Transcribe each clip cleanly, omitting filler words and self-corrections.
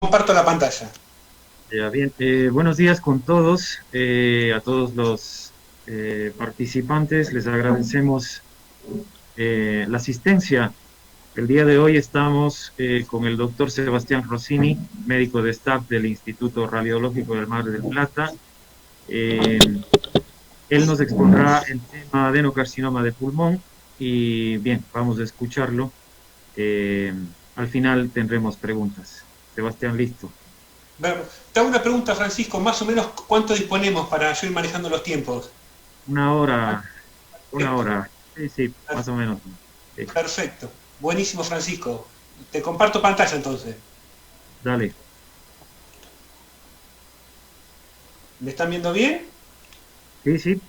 comparto la pantalla. Ya, bien, buenos días con todos, a todos los participantes, les agradecemos la asistencia. El día de hoy estamos con el doctor Sebastián Rossini, médico de staff del Instituto Radiológico del Mar del Plata. Eh, Él nos expondrá el tema adenocarcinoma de pulmón y bien, vamos a escucharlo. Eh, Al final tendremos preguntas. Sebastián, listo. Te hago una pregunta, Francisco, más o menos cuánto disponemos para yo ir manejando los tiempos. Una hora. Una Perfecto, hora. Sí, sí, más o menos. Sí, perfecto. Buenísimo, Francisco. Te comparto pantalla entonces. dale. ¿Me están viendo bien? Sí, sí.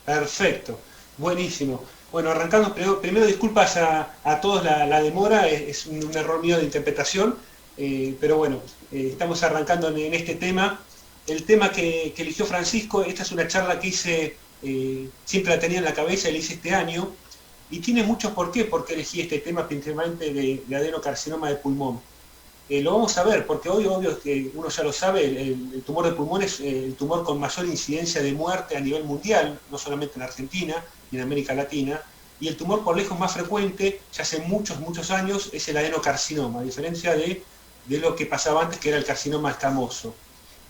Perfecto, buenísimo. Bueno, arrancando, primero disculpas a todos la demora, es un error mío de interpretación, pero bueno, estamos arrancando en este tema. El tema que eligió Francisco, esta es una charla que hice, siempre la tenía en la cabeza y la hice este año, y tiene muchos por qué, porque elegí este tema principalmente de adenocarcinoma de pulmón. Lo vamos a ver, porque hoy, obvio, que uno ya lo sabe, el tumor de pulmón es el tumor con mayor incidencia de muerte a nivel mundial, no solamente en Argentina y en América Latina, y el tumor por lejos más frecuente, ya hace muchos, muchos años, es el adenocarcinoma, a diferencia de lo que pasaba antes, que era el carcinoma escamoso.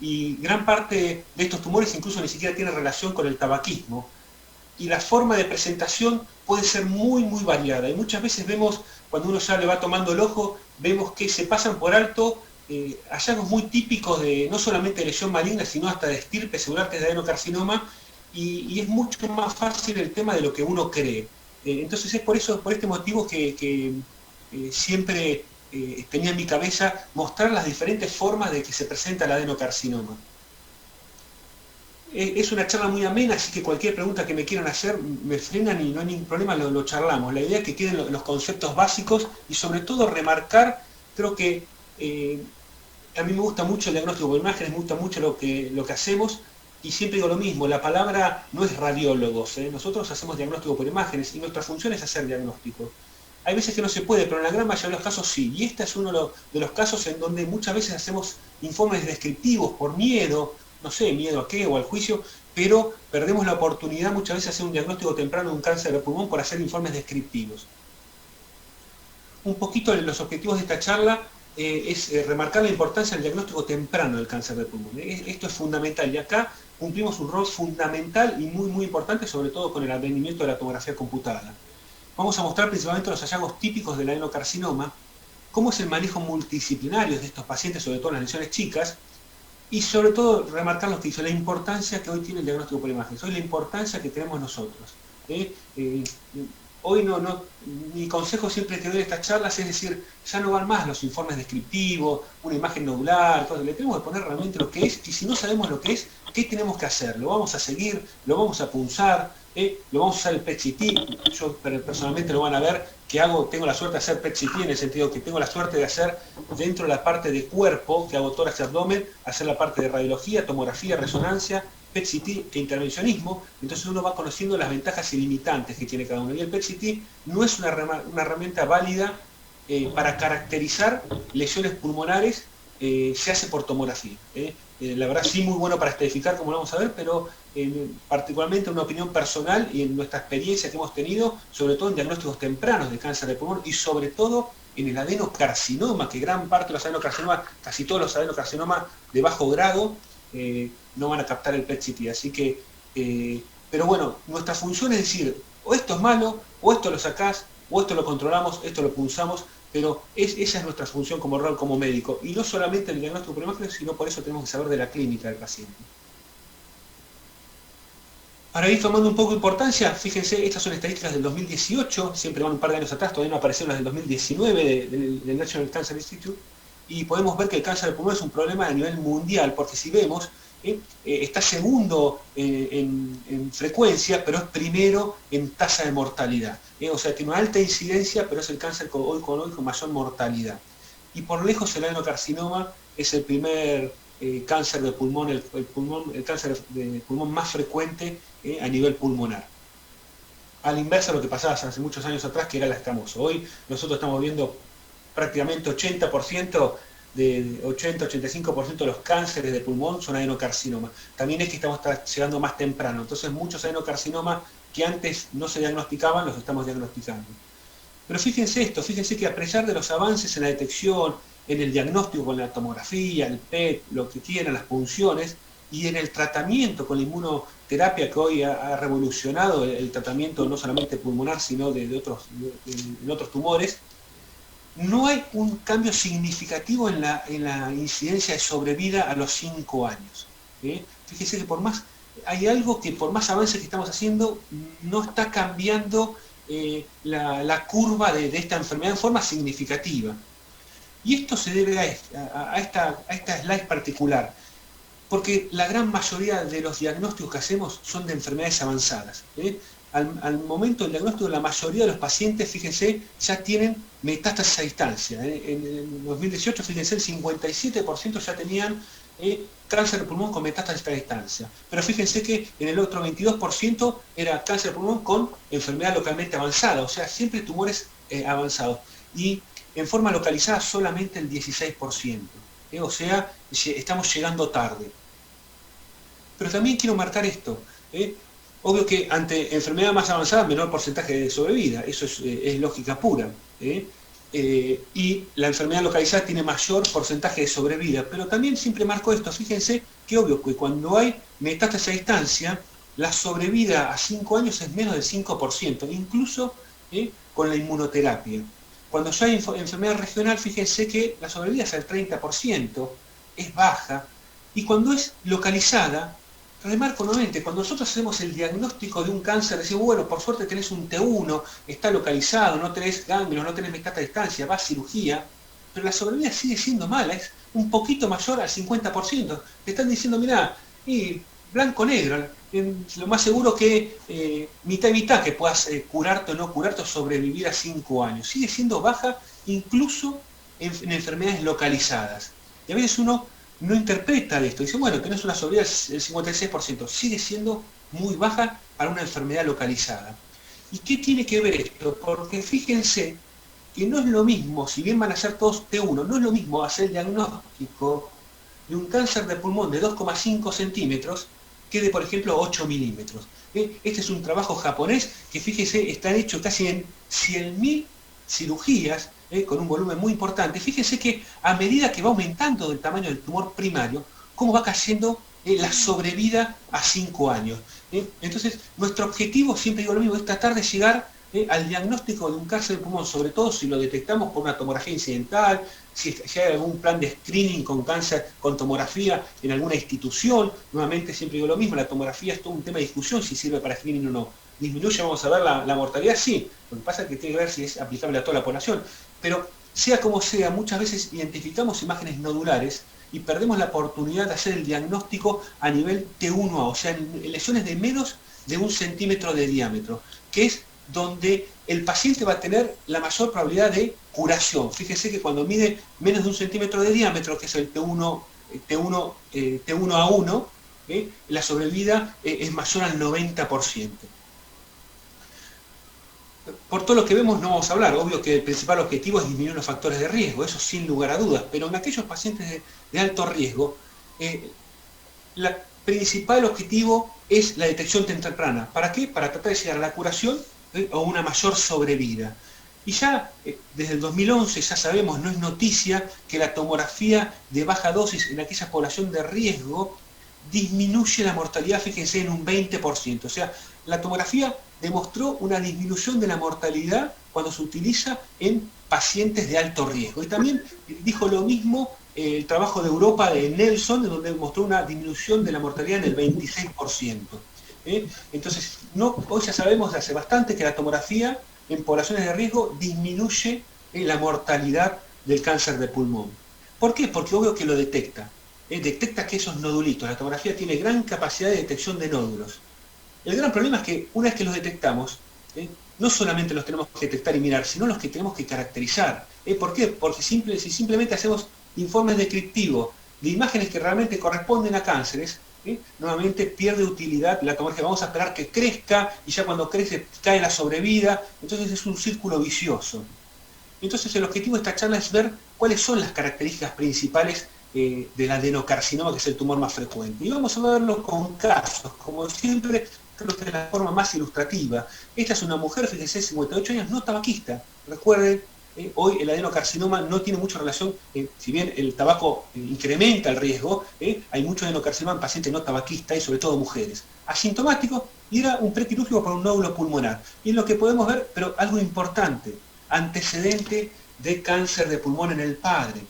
Y gran parte de estos tumores incluso ni siquiera tiene relación con el tabaquismo, y la forma de presentación puede ser muy, muy variada. Y muchas veces vemos, cuando uno ya le va tomando el ojo, vemos que se pasan por alto hallazgos muy típicos de no solamente de lesión maligna, sino hasta de estirpe celular, que es de adenocarcinoma, y es mucho más fácil el tema de lo que uno cree. Entonces es por eso, por este motivo que siempre tenía en mi cabeza mostrar las diferentes formas de que se presenta el adenocarcinoma. Es una charla muy amena, así que cualquier pregunta que me quieran hacer me frenan y no hay ningún problema, lo charlamos. La idea es que queden los conceptos básicos y sobre todo remarcar, creo que a mí me gusta mucho el diagnóstico por imágenes, me gusta mucho lo que hacemos y siempre digo lo mismo, la palabra no es radiólogos, nosotros hacemos diagnóstico por imágenes y nuestra función es hacer diagnóstico. Hay veces que no se puede, pero en la gran mayoría de los casos sí. Y este es uno de los casos en donde muchas veces hacemos informes descriptivos por miedo, no sé, miedo a qué o al juicio, pero perdemos la oportunidad muchas veces de hacer un diagnóstico temprano de un cáncer de pulmón por hacer informes descriptivos. Un poquito los objetivos de esta charla es remarcar la importancia del diagnóstico temprano del cáncer de pulmón. Esto es fundamental y acá cumplimos un rol fundamental y muy, muy importante, sobre todo con el advenimiento de la tomografía computada. Vamos a mostrar principalmente los hallazgos típicos del adenocarcinoma, cómo es el manejo multidisciplinario de estos pacientes, sobre todo en las lesiones chicas, y sobre todo remarcar lo que hizo, la importancia que hoy tiene el diagnóstico por imágenes, hoy la importancia que tenemos nosotros. Hoy mi consejo siempre que doy en estas charlas es decir, ya no van más los informes descriptivos, una imagen nodular, todo, le tenemos que poner realmente lo que es, y si no sabemos lo que es, ¿qué tenemos que hacer? ¿Lo vamos a seguir? ¿Lo vamos a punzar? ¿Lo vamos a usar el PET-CT? Yo personalmente lo van a ver, que tengo la suerte de hacer PET-CT en el sentido que tengo la suerte de hacer dentro de la parte de cuerpo, que hago tórax y abdomen, hacer la parte de radiología, tomografía, resonancia, PET-CT e intervencionismo, entonces uno va conociendo las ventajas y limitantes que tiene cada uno. Y el PET-CT no es una herramienta válida para caracterizar lesiones pulmonares, se hace por tomografía. La verdad sí muy bueno para estadificar, como lo vamos a ver, pero particularmente una opinión personal y en nuestra experiencia que hemos tenido, sobre todo en diagnósticos tempranos de cáncer de pulmón y sobre todo en el adenocarcinoma, que gran parte de los adenocarcinomas, casi todos los adenocarcinomas de bajo grado, no van a captar el PET-CT. Así que, pero bueno, nuestra función es decir, o esto es malo, o esto lo sacás, o esto lo controlamos, esto lo punzamos, pero esa es nuestra función como rol, como médico. Y no solamente el diagnóstico por imágenes, sino por eso tenemos que saber de la clínica del paciente. Para ir tomando un poco de importancia, fíjense, estas son estadísticas del 2018, siempre van un par de años atrás, todavía no aparecieron las del 2019 del National Cancer Institute, y podemos ver que el cáncer de pulmón es un problema a nivel mundial, porque si vemos, está segundo en frecuencia, pero es primero en tasa de mortalidad. O sea, tiene una alta incidencia, pero es el cáncer hoy con mayor mortalidad. Y por lejos el adenocarcinoma es el primer cáncer de pulmón, el cáncer de pulmón más frecuente a nivel pulmonar. A la inversa de lo que pasaba hace muchos años atrás, que era el escamoso. Hoy nosotros estamos viendo prácticamente 80% de 80-85% de los cánceres de pulmón son adenocarcinoma. También es que estamos llegando más temprano, entonces muchos adenocarcinomas que antes no se diagnosticaban, los estamos diagnosticando. Pero fíjense esto, fíjense que a pesar de los avances en la detección, en el diagnóstico con la tomografía, el PET, lo que quieran, las punciones, y en el tratamiento con la inmunoterapia que hoy ha revolucionado el tratamiento no solamente pulmonar, sino de otros tumores, no hay un cambio significativo en la incidencia de sobrevida a los 5 años. Fíjense que hay algo que por más avances que estamos haciendo, no está cambiando la curva de esta enfermedad en forma significativa. Y esto se debe a esta slide particular, porque la gran mayoría de los diagnósticos que hacemos son de enfermedades avanzadas. Al momento del diagnóstico, la mayoría de los pacientes, fíjense, ya tienen metástasis a distancia. En 2018, fíjense, el 57% ya tenían cáncer de pulmón con metástasis a distancia. Pero fíjense que en el otro 22% era cáncer de pulmón con enfermedad localmente avanzada, o sea, siempre tumores avanzados. Y en forma localizada solamente el 16%. O sea, estamos llegando tarde. Pero también quiero marcar esto. Obvio que ante enfermedad más avanzada, menor porcentaje de sobrevida. Eso es lógica pura. Y la enfermedad localizada tiene mayor porcentaje de sobrevida. Pero también siempre marco esto. Fíjense que obvio que cuando hay metástasis a distancia, la sobrevida a 5 años es menos del 5%, incluso con la inmunoterapia. Cuando ya hay enfermedad regional, fíjense que la sobrevida es al 30%, es baja. Y cuando es localizada, remarco nuevamente, cuando nosotros hacemos el diagnóstico de un cáncer, decimos, bueno, por suerte tenés un T1, está localizado, no tenés ganglios, no tenés metástasis a distancia, va a cirugía, pero la sobrevida sigue siendo mala, es un poquito mayor al 50%. Te están diciendo, mirá, y blanco-negro, lo más seguro que mitad y mitad que puedas curarte o no curarte o sobrevivir a 5 años. Sigue siendo baja incluso en enfermedades localizadas. Y a veces uno no interpreta esto, dice, bueno, tenés una sobrevida del 56%, sigue siendo muy baja para una enfermedad localizada. ¿Y qué tiene que ver esto? Porque fíjense que no es lo mismo, si bien van a ser todos T1, no es lo mismo hacer el diagnóstico de un cáncer de pulmón de 2,5 centímetros que de, por ejemplo, 8 milímetros. Este es un trabajo japonés que, fíjense, están hechos casi en 100.000 cirugías, con un volumen muy importante. Fíjense que a medida que va aumentando el tamaño del tumor primario, cómo va cayendo la sobrevida a 5 años. Entonces, nuestro objetivo, siempre digo lo mismo, es tratar de llegar al diagnóstico de un cáncer de pulmón, sobre todo si lo detectamos por una tomografía incidental, si hay algún plan de screening con cáncer, con tomografía en alguna institución. Nuevamente siempre digo lo mismo, la tomografía es todo un tema de discusión si sirve para screening o no. ¿Disminuye, vamos a ver, la mortalidad? Sí, lo que pasa es que tiene que ver si es aplicable a toda la población. Pero sea como sea, muchas veces identificamos imágenes nodulares y perdemos la oportunidad de hacer el diagnóstico a nivel T1A, o sea, en lesiones de menos de 1 centímetro de diámetro, que es donde el paciente va a tener la mayor probabilidad de curación. Fíjese que cuando mide menos de 1 centímetro de diámetro, que es el T1A1, la sobrevida es mayor al 90%. Por todo lo que vemos no vamos a hablar, obvio que el principal objetivo es disminuir los factores de riesgo, eso sin lugar a dudas, pero en aquellos pacientes de alto riesgo, el principal objetivo es la detección temprana. ¿Para qué? Para tratar de llegar a la curación o una mayor sobrevida. Y ya desde el 2011 ya sabemos, no es noticia, que la tomografía de baja dosis en aquella población de riesgo disminuye la mortalidad, fíjense, en un 20%. O sea, la tomografía demostró una disminución de la mortalidad cuando se utiliza en pacientes de alto riesgo. Y también dijo lo mismo el trabajo de Europa de Nelson, donde demostró una disminución de la mortalidad en el 26%. Entonces, hoy ya sabemos de hace bastante que la tomografía en poblaciones de riesgo disminuye la mortalidad del cáncer de pulmón. ¿Por qué? Porque obvio que lo detecta. Detecta que esos nodulitos, la tomografía tiene gran capacidad de detección de nódulos. El gran problema es que una vez que los detectamos, no solamente los tenemos que detectar y mirar, sino los que tenemos que caracterizar. ¿Por qué? Porque si simplemente hacemos informes descriptivos de imágenes que realmente corresponden a cánceres, nuevamente pierde utilidad la tomografía. Vamos a esperar que crezca y ya cuando crece cae la sobrevida, entonces es un círculo vicioso. Entonces el objetivo de esta charla es ver cuáles son las características principales del adenocarcinoma, que es el tumor más frecuente. Y vamos a verlo con casos, como siempre, creo que es la forma más ilustrativa. Esta es una mujer, fíjense, 58 años, no tabaquista. Recuerden, hoy el adenocarcinoma no tiene mucha relación, si bien el tabaco incrementa el riesgo, hay mucho adenocarcinoma en pacientes no tabaquistas y sobre todo mujeres. Asintomático, y era un prequirúrgico por un nódulo pulmonar. Y es lo que podemos ver, pero algo importante, antecedente de cáncer de pulmón en el padre.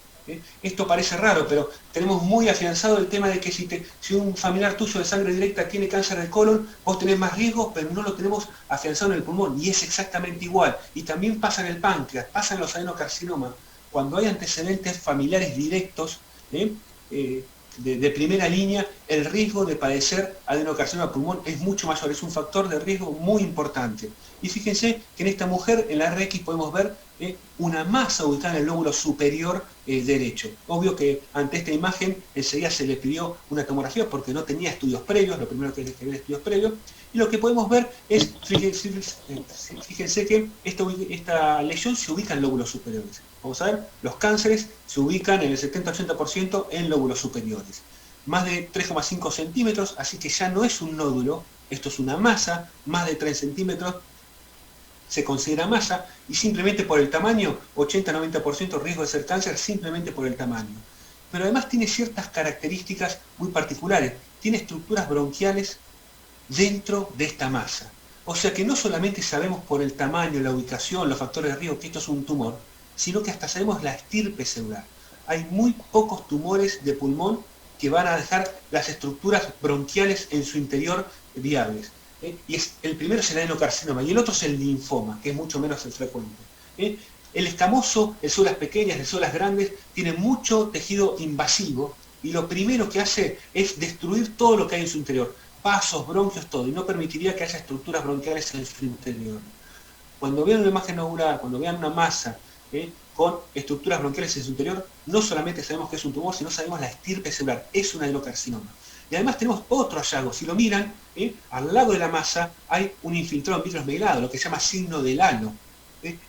Esto parece raro, pero tenemos muy afianzado el tema de que si un familiar tuyo de sangre directa tiene cáncer de colon, vos tenés más riesgo, pero no lo tenemos afianzado en el pulmón, y es exactamente igual. Y también pasa en el páncreas, pasa en los adenocarcinomas. Cuando hay antecedentes familiares directos, de primera línea, el riesgo de padecer adenocarcinoma de pulmón es mucho mayor, es un factor de riesgo muy importante. Y fíjense que en esta mujer, en la RX, podemos ver una masa ubicada en el lóbulo superior derecho. Obvio que ante esta imagen enseguida se le pidió una tomografía porque no tenía estudios previos, lo primero que hay que ver estudios previos, y lo que podemos ver es, fíjense que esta lesión se ubica en lóbulos superiores. Vamos a ver, los cánceres se ubican en el 70-80% en lóbulos superiores. Más de 3,5 centímetros, así que ya no es un nódulo, esto es una masa, más de 3 centímetros se considera masa, y simplemente por el tamaño, 80-90% riesgo de ser cáncer simplemente por el tamaño. Pero además tiene ciertas características muy particulares, tiene estructuras bronquiales dentro de esta masa. O sea que no solamente sabemos por el tamaño, la ubicación, los factores de riesgo que esto es un tumor, sino que hasta sabemos la estirpe celular. Hay muy pocos tumores de pulmón que van a dejar las estructuras bronquiales en su interior viables. Y el primero es el adenocarcinoma y el otro es el linfoma, que es mucho menos frecuente. El escamoso, el células pequeñas, de células grandes, tiene mucho tejido invasivo y lo primero que hace es destruir todo lo que hay en su interior, vasos, bronquios, todo, y no permitiría que haya estructuras bronquiales en su interior. Cuando vean una imagen nodular, cuando vean una masa con estructuras bronquiales en su interior, no solamente sabemos que es un tumor, sino sabemos la estirpe celular, es un adenocarcinoma. Y además tenemos otro hallazgo, si lo miran, al lado de la masa hay un infiltrado en vidrio esmerilado, lo que se llama signo del halo.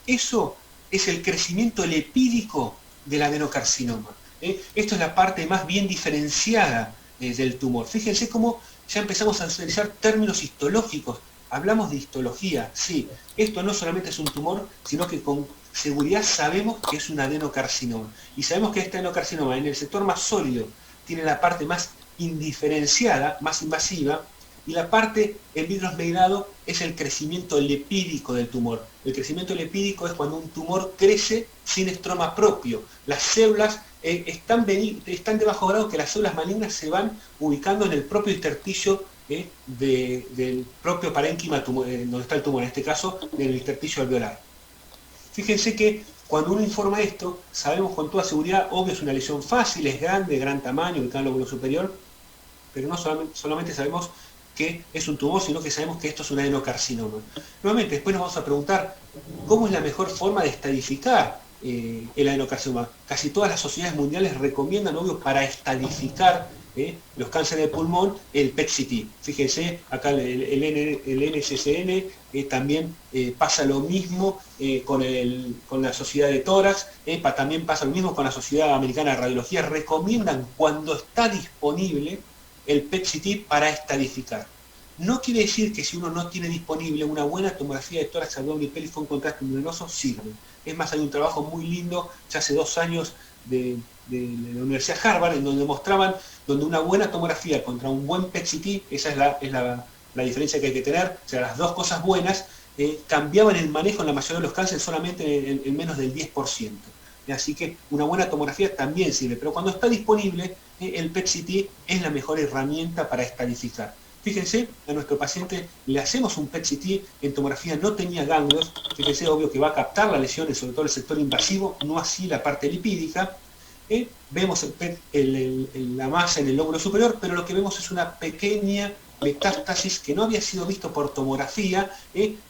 Eso es el crecimiento lepídico del adenocarcinoma. Esto es la parte más bien diferenciada del tumor. Fíjense cómo ya empezamos a utilizar términos histológicos. Hablamos de histología, sí. Esto no solamente es un tumor, sino que con seguridad sabemos que es un adenocarcinoma. Y sabemos que este adenocarcinoma en el sector más sólido tiene la parte más indiferenciada, más invasiva, y la parte en vidrio esmerilado es el crecimiento lepídico del tumor. El crecimiento lepídico es cuando un tumor crece sin estroma propio. Las células están de bajo grado, que las células malignas se van ubicando en el propio intersticio del propio parénquima donde está el tumor, en este caso en el intersticio alveolar. Fíjense que cuando uno informa esto, sabemos con toda seguridad, obvio es una lesión fácil, es grande, de gran tamaño, ubicada en el lóbulo superior, pero no solamente sabemos que es un tumor, sino que sabemos que esto es un adenocarcinoma. Nuevamente, después nos vamos a preguntar, ¿cómo es la mejor forma de estadificar el adenocarcinoma? Casi todas las sociedades mundiales recomiendan, obvio, para estadificar los cánceres de pulmón, el PET-CT. Fíjense, acá el NCCN también pasa lo mismo con la Sociedad de Tórax, también pasa lo mismo con la Sociedad Americana de Radiología. Recomiendan, cuando está disponible, el PET-CT para estadificar. No quiere decir que si uno no tiene disponible una buena tomografía de tórax, abdomen y pelvis con contraste luminoso, sirve. Es más, hay un trabajo muy lindo, ya hace 2 años, de la Universidad de Harvard, en donde mostraban donde una buena tomografía contra un buen PET-CT, esa es la diferencia que hay que tener, o sea, las dos cosas buenas, cambiaban el manejo en la mayoría de los cánceres solamente en menos del 10%. Así que una buena tomografía también sirve, pero cuando está disponible, el PET-CT es la mejor herramienta para estadificar. Fíjense, a nuestro paciente le hacemos un PET-CT, en tomografía no tenía ganglios, fíjense, obvio que va a captar las lesiones, sobre todo el sector invasivo, no así la parte lipídica. Vemos la masa en el lóbulo superior, pero lo que vemos es una pequeña metástasis que no había sido visto por tomografía,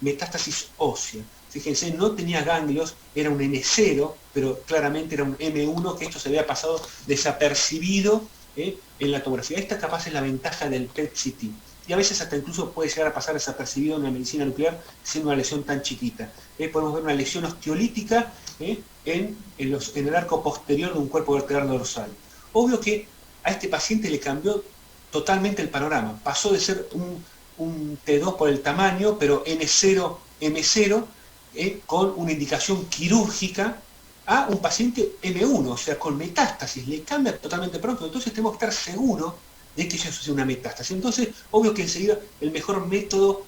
metástasis ósea. Fíjense, no tenía ganglios, era un N0, pero claramente era un M1, que esto se había pasado desapercibido en la tomografía. Esta capaz es la ventaja del PET-CT. Y a veces hasta incluso puede llegar a pasar desapercibido en la medicina nuclear siendo una lesión tan chiquita. Podemos ver una lesión osteolítica en el arco posterior de un cuerpo vertebral dorsal. Obvio que a este paciente le cambió totalmente el panorama. Pasó de ser un T2 por el tamaño, pero N0, M0, con una indicación quirúrgica, a un paciente M1, o sea, con metástasis. Le cambia totalmente pronto. Entonces tenemos que estar seguros de que eso es una metástasis. Entonces, obvio que enseguida el mejor método,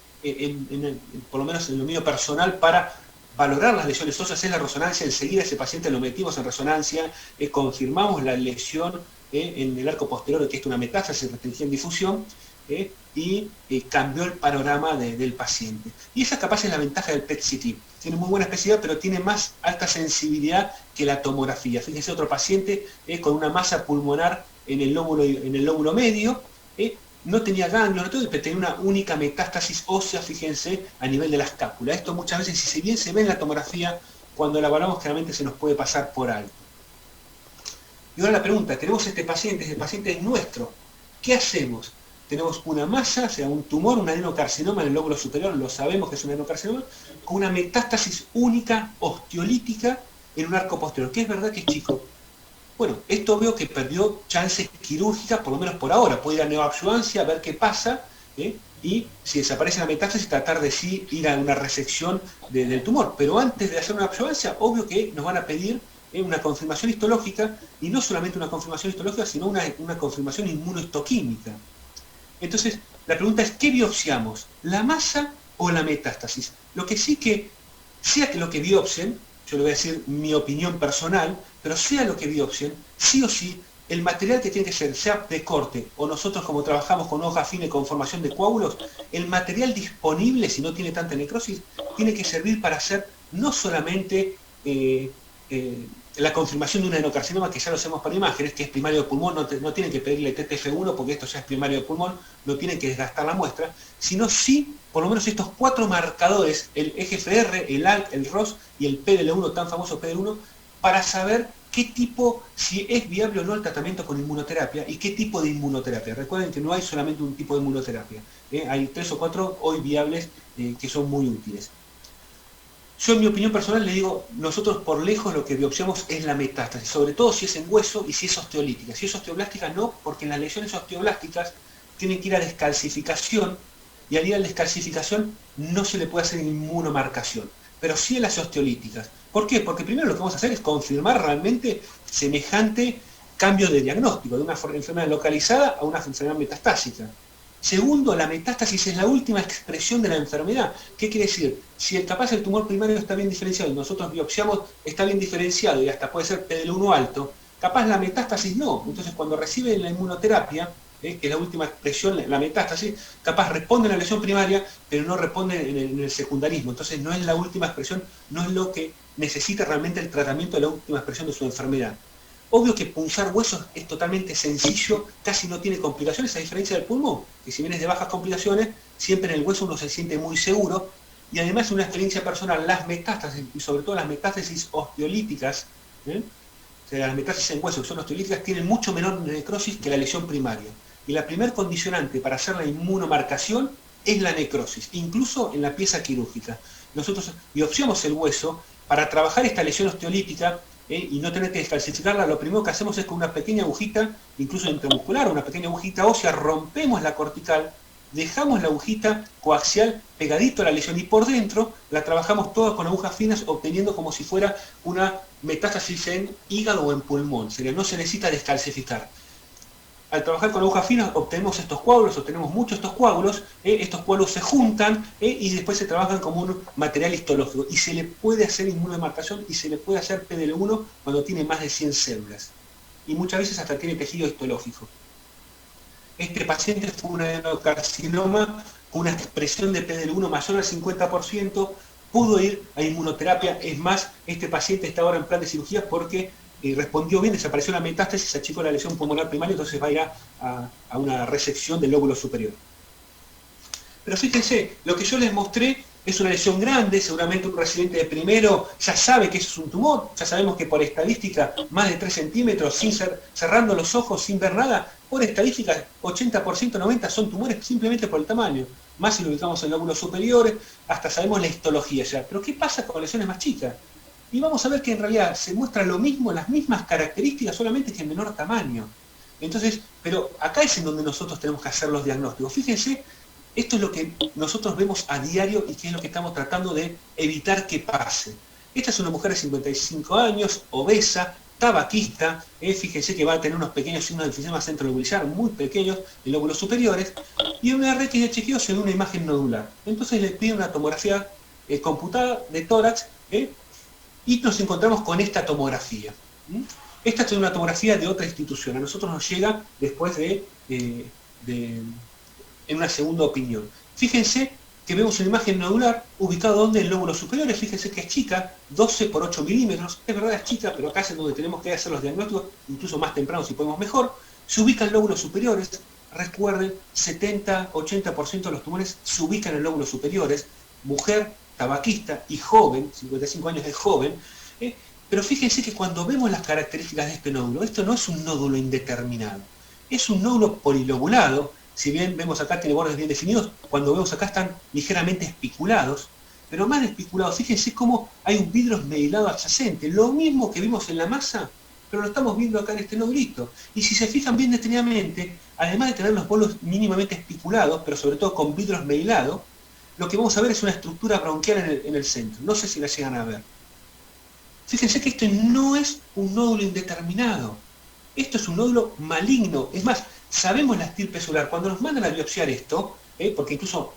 por lo menos en lo mío personal, para valorar las lesiones óseas es la resonancia. Enseguida ese paciente lo metimos en resonancia, confirmamos la lesión en el arco posterior, que es una metástasis restringida en difusión, y cambió el panorama del paciente. Y esa capaz es la ventaja del PET-CT. Tiene muy buena especificidad, pero tiene más alta sensibilidad que la tomografía. Fíjense, otro paciente con una masa pulmonar en el lóbulo medio, no tenía ganglios, pero tenía una única metástasis ósea, fíjense, a nivel de la escápula. Esto muchas veces, si bien se ve en la tomografía, cuando la evaluamos claramente se nos puede pasar por alto. Y ahora la pregunta, tenemos este paciente es nuestro, ¿qué hacemos? Tenemos una masa, o sea, un tumor, un adenocarcinoma en el lóbulo superior, lo sabemos que es un adenocarcinoma, con una metástasis única osteolítica en un arco posterior, que es verdad que es chico. Bueno, esto veo que perdió chances quirúrgicas, por lo menos por ahora. Puede ir a neoabsuancia, a ver qué pasa, y si desaparece la metástasis, tratar de sí ir a una resección del tumor. Pero antes de hacer una absuancia, obvio que nos van a pedir una confirmación histológica, y no solamente una confirmación histológica, sino una confirmación inmunohistoquímica. Entonces, la pregunta es, ¿qué biopsiamos? ¿La masa o la metástasis? Lo que sí que, sea que lo que biopsien, yo le voy a decir mi opinión personal, pero sea lo que biopsien, sí o sí, el material que tiene que ser, sea de corte, o nosotros como trabajamos con hoja fina y con formación de coágulos, el material disponible, si no tiene tanta necrosis, tiene que servir para hacer no solamente la confirmación de un adenocarcinoma, que ya lo hacemos por imágenes, que es primario de pulmón, no tienen que pedirle TTF1 porque esto ya es primario de pulmón, no tienen que desgastar la muestra, sino sí, por lo menos estos 4 marcadores, el EGFR, el ALK, el ROS y el PDL1, tan famoso PDL1, para saber qué tipo, si es viable o no el tratamiento con inmunoterapia y qué tipo de inmunoterapia. Recuerden que no hay solamente un tipo de inmunoterapia, hay 3 o 4 hoy viables que son muy útiles. Yo, en mi opinión personal, le digo, nosotros por lejos lo que biopsiamos es la metástasis, sobre todo si es en hueso y si es osteolítica. Si es osteoblástica, no, porque en las lesiones osteoblásticas tienen que ir a descalcificación, y al ir a descalcificación no se le puede hacer inmunomarcación, pero sí en las osteolíticas. ¿Por qué? Porque primero lo que vamos a hacer es confirmar realmente semejante cambio de diagnóstico, de una enfermedad localizada a una enfermedad metastásica. Segundo, la metástasis es la última expresión de la enfermedad. ¿Qué quiere decir? Si capaz el tumor primario está bien diferenciado y nosotros biopsiamos, está bien diferenciado y hasta puede ser PDL1 alto, capaz la metástasis no. Entonces cuando recibe la inmunoterapia, que es la última expresión, la metástasis, capaz responde en la lesión primaria, pero no responde en el secundarismo. Entonces no es la última expresión, no es lo que necesita realmente el tratamiento de la última expresión de su enfermedad. Obvio que punzar huesos es totalmente sencillo, casi no tiene complicaciones, a diferencia del pulmón, que si bien es de bajas complicaciones, siempre en el hueso uno se siente muy seguro, y además una experiencia personal, las metástasis, y sobre todo las metástasis osteolíticas, o sea, las metástasis en hueso que son osteolíticas, tienen mucho menor necrosis que la lesión primaria. Y la primer condicionante para hacer la inmunomarcación es la necrosis, incluso en la pieza quirúrgica. Nosotros biopsiamos el hueso para trabajar esta lesión osteolítica, y no tener que descalcificarla. Lo primero que hacemos es con una pequeña agujita, incluso intramuscular, una pequeña agujita ósea, rompemos la cortical, dejamos la agujita coaxial pegadito a la lesión y por dentro la trabajamos toda con agujas finas, obteniendo como si fuera una metástasis en hígado o en pulmón. No se necesita descalcificar. Al trabajar con agujas finas obtenemos estos coágulos, obtenemos muchos estos coágulos se juntan y después se trabajan como un material histológico y se le puede hacer inmunomarcación y se le puede hacer PDL1 cuando tiene más de 100 células y muchas veces hasta tiene tejido histológico. Este paciente fue un adenocarcinoma con una expresión de PDL1 mayor al 50%, pudo ir a inmunoterapia, es más, este paciente está ahora en plan de cirugía porque respondió bien, desapareció la metástasis, se achicó la lesión pulmonar primaria, entonces va a ir a una resección del lóbulo superior. Pero fíjense, lo que yo les mostré es una lesión grande, seguramente un residente de primero ya sabe que eso es un tumor, ya sabemos que por estadística más de 3 centímetros, cerrando los ojos, sin ver nada, por estadística 80%, 90% son tumores simplemente por el tamaño. Más si lo ubicamos en lóbulos superiores, hasta sabemos la histología ya. Pero ¿qué pasa con lesiones más chicas? y vamos a ver que en realidad se muestra lo mismo, las mismas características, solamente que en menor tamaño. Entonces, pero acá es en donde nosotros tenemos que hacer los diagnósticos. Fíjense, esto es lo que nosotros vemos a diario y que es lo que estamos tratando de evitar que pase. Esta es una mujer de 55 años, obesa, tabaquista, fíjense que va a tener unos pequeños signos de enfisema centrolobular muy pequeños en lóbulos superiores, y en una RX de chequeo se ve una imagen nodular. Entonces le pide una tomografía computada de tórax, y nos encontramos con esta tomografía. Esta es una tomografía de otra institución, a nosotros nos llega después en una segunda opinión. Fíjense que vemos una imagen nodular ubicada donde en lóbulos superiores, fíjense que es chica, 12 por 8 milímetros, es verdad es chica, pero acá es donde tenemos que hacer los diagnósticos, incluso más temprano si podemos mejor, se ubica en lóbulos superiores, recuerden, 70-80% de los tumores se ubican en lóbulos superiores, mujer, tabaquista y joven, 55 años es joven, pero fíjense que cuando vemos las características de este nódulo, esto no es un nódulo indeterminado, es un nódulo polilobulado. Si bien vemos acá tiene bordes bien definidos, cuando vemos acá están ligeramente espiculados, pero más espiculados, fíjense cómo hay un vidrio esmerilado adyacente, lo mismo que vimos en la masa, pero lo estamos viendo acá en este nodulito. Y si se fijan bien detenidamente, además de tener los bolos mínimamente espiculados, pero sobre todo con vidrio esmerilado, lo que vamos a ver es una estructura bronquial en el centro. No sé si la llegan a ver. Fíjense que esto no es un nódulo indeterminado. Esto es un nódulo maligno. Es más, sabemos la estirpe celular. Cuando nos mandan a biopsiar esto, porque incluso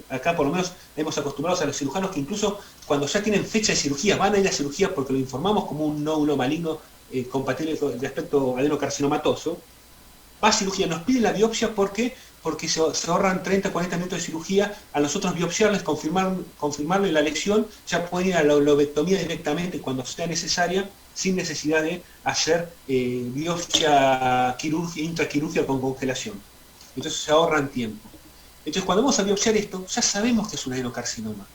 acá por lo menos hemos acostumbrado a los cirujanos que incluso cuando ya tienen fecha de cirugía, van a ir a cirugía porque lo informamos como un nódulo maligno compatible de aspecto adenocarcinomatoso, va a cirugía, nos pide la biopsia porque se ahorran 30-40 minutos de cirugía, a nosotros biopsiarles, confirmarle la lesión, ya pueden ir a la lobectomía directamente cuando sea necesaria, sin necesidad de hacer biopsia intraquirúrgica con congelación. Entonces se ahorran tiempo. Entonces cuando vamos a biopsiar esto, ya sabemos que es un adenocarcinoma.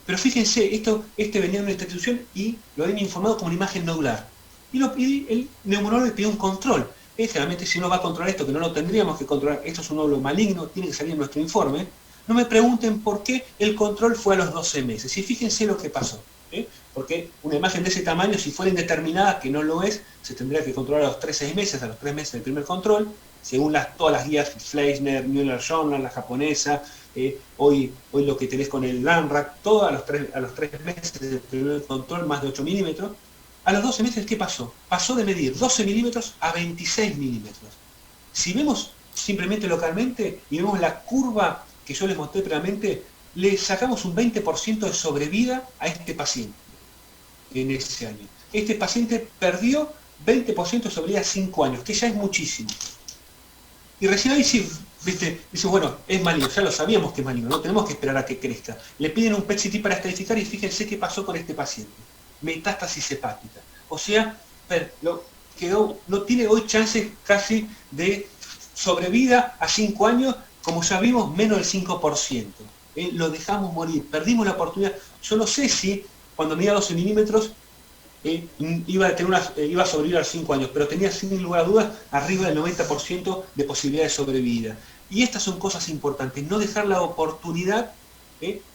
Pero fíjense, este venía de una institución y lo habían informado como una imagen nodular. Y el neumonólogo le pidió un control. Generalmente si uno va a controlar esto, que no lo tendríamos que controlar, esto es un nódulo maligno, tiene que salir en nuestro informe, no me pregunten por qué el control fue a los 12 meses. Y fíjense lo que pasó. Porque una imagen de ese tamaño, si fuera indeterminada, que no lo es, se tendría que controlar a los 3-6 meses, a los 3 meses del primer control, según todas las guías Fleisner, Müller Journal, la japonesa, hoy lo que tenés con el LANRAC, todo a los 3 meses del primer control, más de 8 milímetros. A los 12 meses, ¿qué pasó? Pasó de medir 12 milímetros a 26 milímetros. Si vemos simplemente localmente y vemos la curva que yo les mostré previamente, le sacamos un 20% de sobrevida a este paciente en ese año. Este paciente perdió 20% de sobrevida a 5 años, que ya es muchísimo. Y recién ahí sí, dice, bueno, es maligno, ya lo sabíamos que es maligno, no tenemos que esperar a que crezca. Le piden un PET-CT para estadificar y fíjense qué pasó con este paciente. Metástasis hepática. O sea, no tiene hoy chances casi de sobrevida a 5 años, como ya vimos, menos del 5%. Lo dejamos morir, perdimos la oportunidad. Yo no sé si cuando medía 12 milímetros iba a sobrevivir a los 5 años, pero tenía sin lugar a dudas arriba del 90% de posibilidad de sobrevida. Y estas son cosas importantes, no dejar la oportunidad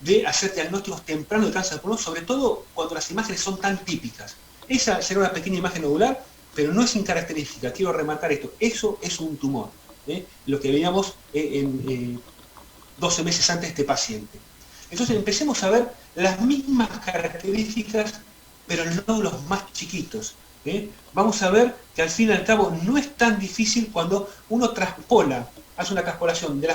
de hacer diagnósticos tempranos de cáncer de pulmón, sobre todo cuando las imágenes son tan típicas. Esa será una pequeña imagen nodular, pero no es incaracterística, quiero remarcar esto, eso es un tumor, lo que veíamos 12 meses antes de este paciente. Entonces empecemos a ver las mismas características, pero en nódulos más chiquitos. Vamos a ver que al fin y al cabo no es tan difícil cuando uno traspola, hace una traspolación de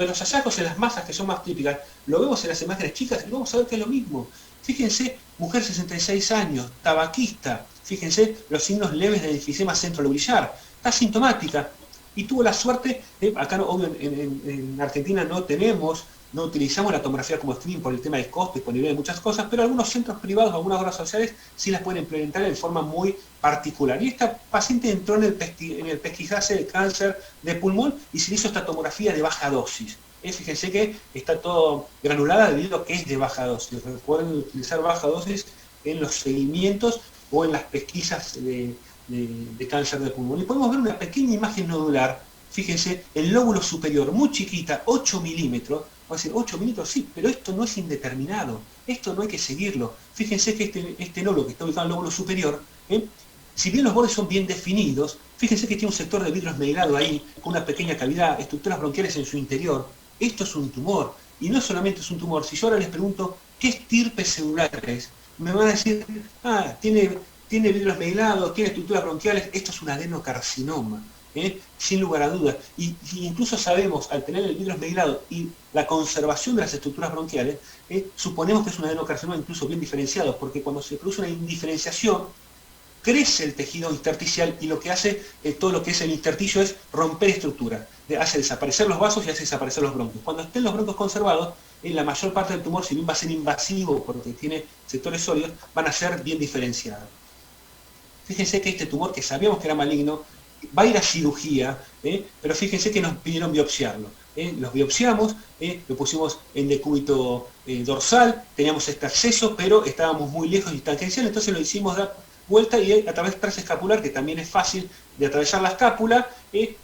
los hallazgos en las masas que son más típicas, lo vemos en las imágenes chicas y vamos a ver que es lo mismo. Fíjense, mujer 66 años, tabaquista, fíjense los signos leves de enfisema centrolobular, está asintomática y tuvo la suerte, acá obvio en Argentina no utilizamos la tomografía como stream por el tema del costo, disponibilidad de muchas cosas, pero algunos centros privados, algunas obras sociales sí las pueden implementar de forma muy particular. Y esta paciente entró en el pesquisarse de cáncer de pulmón y se hizo esta tomografía de baja dosis. Fíjense que está todo granulada debido a que es de baja dosis. Recuerden utilizar baja dosis en los seguimientos o en las pesquisas de cáncer de pulmón. Y podemos ver una pequeña imagen nodular. Fíjense, el lóbulo superior, muy chiquita, 8 milímetros. Va a decir, 8 milímetros, sí, pero esto no es indeterminado. Esto no hay que seguirlo. Fíjense que este lóbulo que está ubicado en el lóbulo superior, si bien los bordes son bien definidos, fíjense que tiene un sector de vidrio esmerilado ahí, con una pequeña cavidad, estructuras bronquiales en su interior. Esto es un tumor. Y no solamente es un tumor. Si yo ahora les pregunto, ¿qué estirpe celular es? Me van a decir, tiene vidrio esmerilado, tiene estructuras bronquiales, esto es un adenocarcinoma. Sin lugar a dudas. Y incluso sabemos, al tener el vidrio esmerilado y la conservación de las estructuras bronquiales, suponemos que es un adenocarcinoma incluso bien diferenciado, porque cuando se produce una indiferenciación, crece el tejido intersticial y lo que hace todo lo que es el intersticio es romper estructuras, hace desaparecer los vasos y hace desaparecer los bronquios. Cuando estén los bronquios conservados, la mayor parte del tumor, si bien va a ser invasivo porque tiene sectores sólidos, van a ser bien diferenciados. Fíjense que este tumor, que sabíamos que era maligno, va a ir a cirugía, pero fíjense que nos pidieron biopsiarlo. Los biopsiamos, lo pusimos en decúbito dorsal, teníamos este acceso, pero estábamos muy lejos y tangencial, entonces lo hicimos dar vuelta y a través del transescapular, que también es fácil de atravesar la escápula,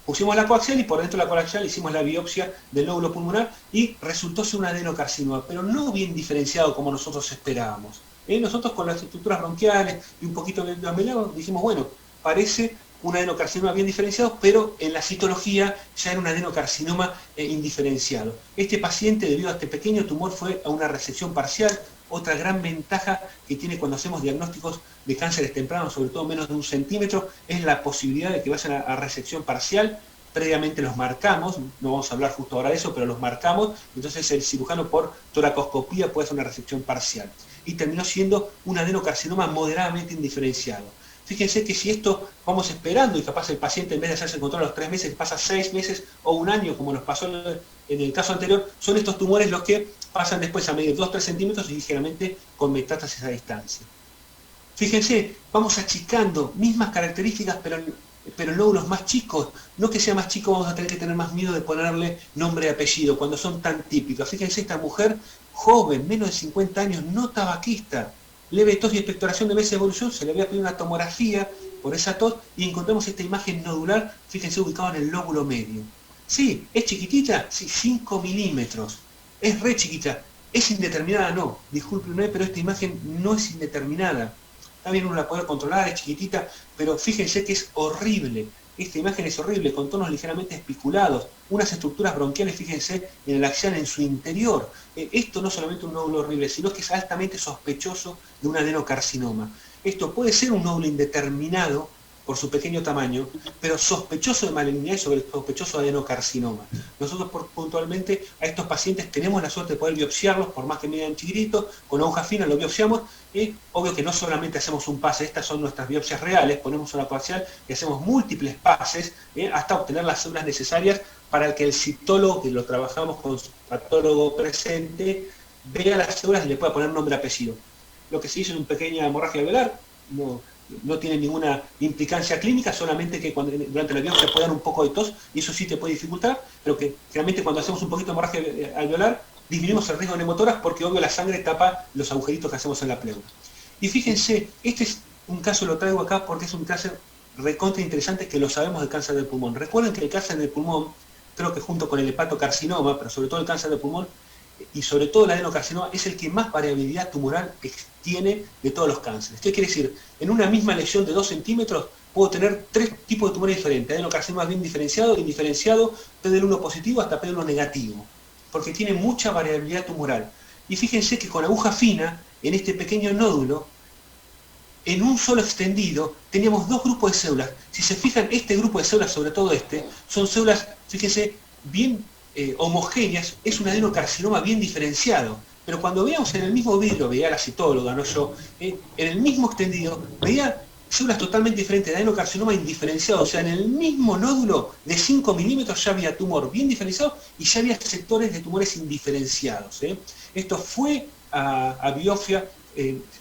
pusimos la coaxial y por dentro de la coaxial hicimos la biopsia del lóbulo pulmonar y resultó ser un adenocarcinoma, pero no bien diferenciado como nosotros esperábamos. Nosotros con las estructuras bronquiales y un poquito de amelado dijimos, bueno, parece un adenocarcinoma bien diferenciado, pero en la citología ya era un adenocarcinoma indiferenciado. Este paciente, debido a este pequeño tumor, fue a una resección parcial. Otra gran ventaja que tiene cuando hacemos diagnósticos de cánceres tempranos, sobre todo menos de 1 centímetro, es la posibilidad de que vayan a resección parcial. Previamente los marcamos, no vamos a hablar justo ahora de eso, pero los marcamos, entonces el cirujano por toracoscopía puede hacer una resección parcial. Y terminó siendo un adenocarcinoma moderadamente indiferenciado. Fíjense que si esto vamos esperando y capaz el paciente en vez de hacerse el control a los 3 meses, pasa 6 meses o 1 año, como nos pasó en el caso anterior, son estos tumores los que pasan después a medir 2-3 centímetros y ligeramente con metástasis a distancia. Fíjense, vamos achicando, mismas características, pero en lóbulos más chicos. No que sea más chico, vamos a tener que tener más miedo de ponerle nombre y apellido, cuando son tan típicos. Fíjense, esta mujer joven, menos de 50 años, no tabaquista, leve tos y expectoración de meses de evolución, se le había pedido una tomografía por esa tos y encontramos esta imagen nodular, fíjense, ubicada en el lóbulo medio. Sí, ¿es chiquitita? Sí, 5 milímetros. Es re chiquita. ¿Es indeterminada? No. Discúlpenme, pero esta imagen no es indeterminada. También uno la puede controlar, es chiquitita, pero fíjense que es horrible. Esta imagen es horrible, con tonos ligeramente espiculados, unas estructuras bronquiales, fíjense, en el axial en su interior. Esto no es solamente un nódulo horrible, sino que es altamente sospechoso de un adenocarcinoma. Esto puede ser un nódulo indeterminado por su pequeño tamaño, pero sospechoso de malignidad y sospechoso de adenocarcinoma. Nosotros puntualmente a estos pacientes tenemos la suerte de poder biopsiarlos, por más que midan chiquititos, con aguja fina lo biopsiamos. Obvio que no solamente hacemos un pase, estas son nuestras biopsias reales, ponemos una parcial y hacemos múltiples pases hasta obtener las células necesarias para que el citólogo, que lo trabajamos con su patólogo presente, vea las células y le pueda poner nombre y apellido. Lo que se hizo es una pequeña hemorragia alveolar, no tiene ninguna implicancia clínica, solamente que durante la biopsia puede dar un poco de tos, y eso sí te puede dificultar, pero que realmente cuando hacemos un poquito de hemorragia alveolar, disminuimos el riesgo de neumotórax porque obvio la sangre tapa los agujeritos que hacemos en la pleura. Y fíjense, este es un caso, lo traigo acá porque es un cáncer recontra interesante que lo sabemos del cáncer del pulmón. Recuerden que el cáncer del pulmón, creo que junto con el hepatocarcinoma, pero sobre todo el cáncer del pulmón, y sobre todo el adenocarcinoma, es el que más variabilidad tumoral tiene de todos los cánceres. ¿Qué quiere decir? En una misma lesión de 2 centímetros puedo tener 3 tipos de tumores diferentes. Adenocarcinoma bien diferenciado, indiferenciado, PD-L1 positivo hasta PD-L1 negativo, porque tiene mucha variabilidad tumoral. Y fíjense que con aguja fina, en este pequeño nódulo, en un solo extendido, teníamos 2 grupos de células. Si se fijan, este grupo de células, sobre todo son células, fíjense, bien homogéneas, es un adenocarcinoma bien diferenciado. Pero cuando veíamos en el mismo vidrio, veía la citóloga, no yo, en el mismo extendido, veía células totalmente diferentes de adenocarcinoma indiferenciado. O sea, en el mismo nódulo de 5 milímetros ya había tumor bien diferenciado y ya había sectores de tumores indiferenciados. Esto fue a biopsia,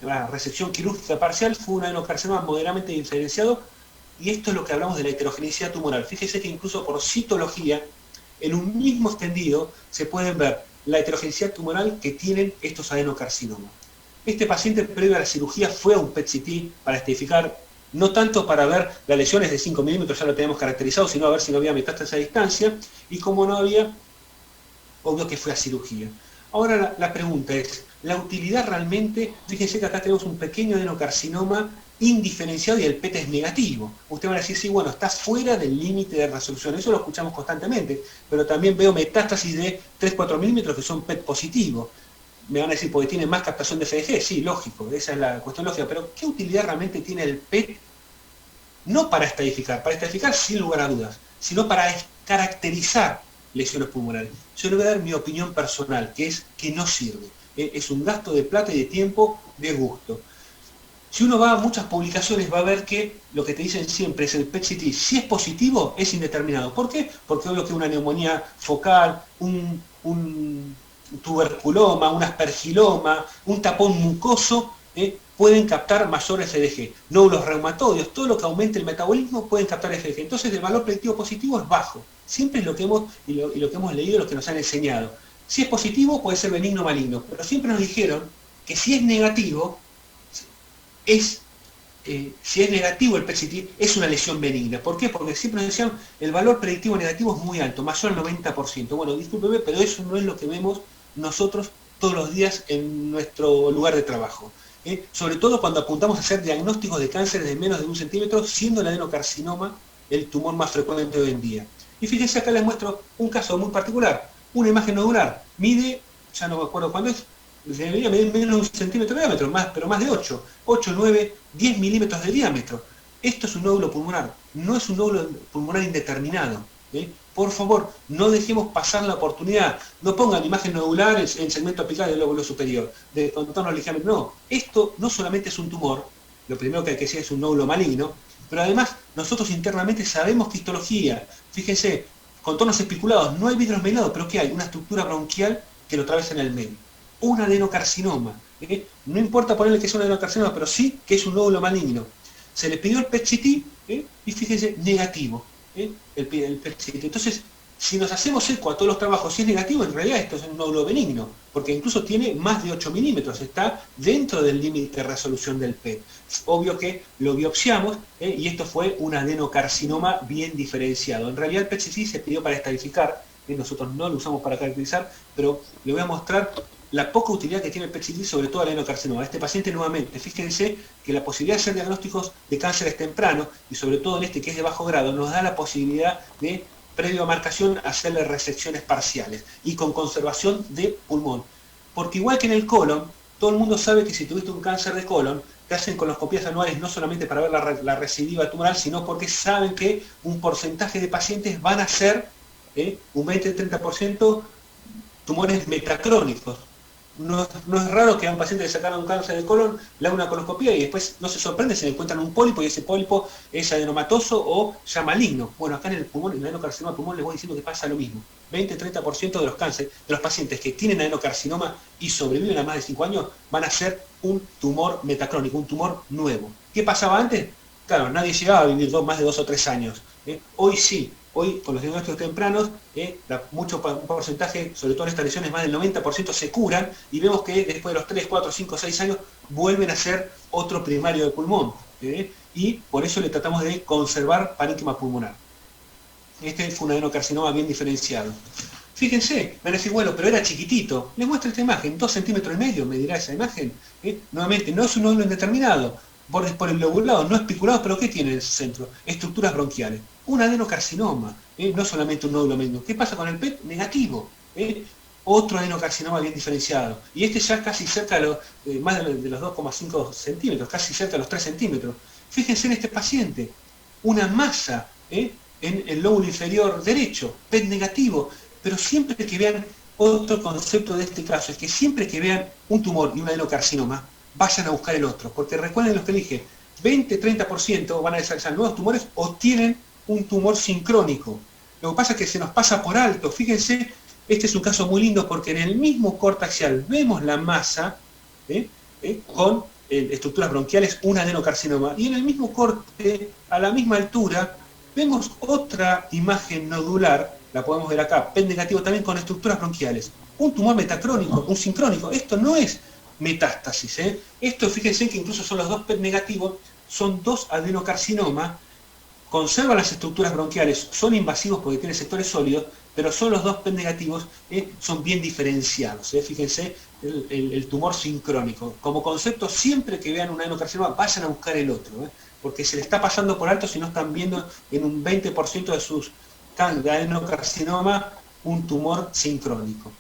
a resección quirúrgica parcial, fue un adenocarcinoma moderadamente diferenciado, y esto es lo que hablamos de la heterogeneidad tumoral. Fíjese que incluso por citología, en un mismo extendido se pueden ver la heterogeneidad tumoral que tienen estos adenocarcinomas. Este paciente previo a la cirugía fue a un PET-CT para estadificar no tanto para ver las lesiones de 5 milímetros, ya lo tenemos caracterizado, sino a ver si no había metástasis a distancia, y como no había, obvio que fue a cirugía. Ahora la pregunta es, ¿la utilidad realmente? Fíjense que acá tenemos un pequeño adenocarcinoma indiferenciado y el PET es negativo. Usted va a decir, sí, bueno, está fuera del límite de resolución, eso lo escuchamos constantemente, pero también veo metástasis de 3-4 milímetros que son PET positivos. Me van a decir, porque tiene más captación de FDG, sí, lógico, esa es la cuestión lógica, pero ¿qué utilidad realmente tiene el PET? No para estadificar sin lugar a dudas, sino para caracterizar lesiones pulmonares. Yo le voy a dar mi opinión personal, que es que no sirve. Es un gasto de plata y de tiempo de gusto. Si uno va a muchas publicaciones va a ver que lo que te dicen siempre es el PET-CT. Si es positivo, es indeterminado. ¿Por qué? Porque obvio que una neumonía focal, un tuberculoma, un aspergiloma, un tapón mucoso, pueden captar mayor FDG. Nódulos reumatoides, todo lo que aumente el metabolismo pueden captar FDG. Entonces el valor predictivo positivo es bajo. Siempre es lo que hemos, y lo que hemos leído, lo que nos han enseñado. Si es positivo, puede ser benigno o maligno. Pero siempre nos dijeron que si es negativo, si es negativo el PET-CT, es una lesión benigna. ¿Por qué? Porque siempre nos decían el valor predictivo negativo es muy alto, mayor al 90%. Bueno, discúlpeme, pero eso no es lo que vemos nosotros todos los días en nuestro lugar de trabajo. Sobre todo cuando apuntamos a hacer diagnósticos de cánceres de menos de 1 centímetro, siendo el adenocarcinoma el tumor más frecuente hoy en día. Y fíjense, acá les muestro un caso muy particular. Una imagen nodular, mide, ya no me acuerdo cuándo es, debería medir menos de 1 centímetro de diámetro, pero más de 8, 9, 10 milímetros de diámetro. Esto es un nódulo pulmonar, no es un nódulo pulmonar indeterminado. Por favor, no dejemos pasar la oportunidad, no pongan imagen nodular en segmento apical del lóbulo superior, de contorno ligeramente, no. Esto no solamente es un tumor, lo primero que hay que decir es un nódulo maligno, pero además nosotros internamente sabemos que histología, fíjense, contornos espiculados, no hay vidrios velados, pero ¿qué hay? Una estructura bronquial que lo atraviesa en el medio. Un adenocarcinoma. No importa ponerle que es un adenocarcinoma, pero sí que es un nódulo maligno. Se le pidió el PET-CT y fíjense, negativo. El PET-CT. Entonces, si nos hacemos eco a todos los trabajos, si es negativo, en realidad esto es un nódulo benigno, porque incluso tiene más de 8 milímetros, está dentro del límite de resolución del PET. Es obvio que lo biopsiamos y esto fue un adenocarcinoma bien diferenciado. En realidad el PET-CT se pidió para estadificar, nosotros no lo usamos para caracterizar, pero le voy a mostrar la poca utilidad que tiene el PET-CT, sobre todo el adenocarcinoma. Este paciente nuevamente, fíjense que la posibilidad de hacer diagnósticos de cánceres tempranos, y sobre todo en este que es de bajo grado, nos da la posibilidad de, previo a marcación, hacerle resecciones parciales y con conservación de pulmón. Porque igual que en el colon, todo el mundo sabe que si tuviste un cáncer de colon, te hacen coloscopías anuales no solamente para ver la recidiva tumoral, sino porque saben que un porcentaje de pacientes van a ser un 20-30% tumores metacrónicos. No es raro que a un paciente le sacaran un cáncer de colon, le haga una coloscopía y después no se sorprende si le encuentran un pólipo y ese pólipo es adenomatoso o ya maligno. Bueno, acá en el pulmón, en el adenocarcinoma pulmón, les voy diciendo que pasa lo mismo. 20-30% de los cánceres, de los pacientes que tienen adenocarcinoma y sobreviven a más de 5 años, van a ser un tumor metacrónico, un tumor nuevo. ¿Qué pasaba antes? Claro, nadie llegaba a vivir más de 2 o 3 años. Hoy sí. Hoy, con los diagnósticos tempranos, mucho porcentaje, sobre todo en estas lesiones, más del 90% se curan y vemos que después de los 3, 4, 5, 6 años vuelven a ser otro primario de pulmón. Y por eso le tratamos de conservar parénquima pulmonar. Este fue un adenocarcinoma bien diferenciado. Fíjense, van a decir, bueno, pero era chiquitito. Les muestro esta imagen, 2,5 centímetros, me dirá esa imagen. Nuevamente, no es un nódulo indeterminado. Por el lobulado, no espiculado, pero ¿qué tiene en el centro? Estructuras bronquiales. Un adenocarcinoma, no solamente un nódulo maligno. ¿Qué pasa con el PET? Negativo. Otro adenocarcinoma bien diferenciado. Y este ya casi cerca de más de los 2,5 centímetros, casi cerca de los 3 centímetros. Fíjense en este paciente, una masa en el lóbulo inferior derecho, PET negativo. Pero siempre que vean, otro concepto de este caso, es que siempre que vean un tumor y un adenocarcinoma, vayan a buscar el otro, porque recuerden los que dije, 20-30% van a desarrollar nuevos tumores o tienen un tumor sincrónico. Lo que pasa es que se nos pasa por alto. Fíjense, este es un caso muy lindo porque en el mismo corte axial vemos la masa con estructuras bronquiales, un adenocarcinoma, y en el mismo corte, a la misma altura, vemos otra imagen nodular, la podemos ver acá, PET negativo también con estructuras bronquiales. Un tumor metacrónico, un sincrónico. Esto no es metástasis. Esto, fíjense que incluso son los dos PET negativos, son 2 adenocarcinomas, conservan las estructuras bronquiales, son invasivos porque tienen sectores sólidos, pero son los 2 PET negativos, son bien diferenciados. Fíjense el tumor sincrónico. Como concepto, siempre que vean un adenocarcinoma, vayan a buscar el otro, porque se le está pasando por alto si no están viendo en un 20% de sus adenocarcinoma un tumor sincrónico.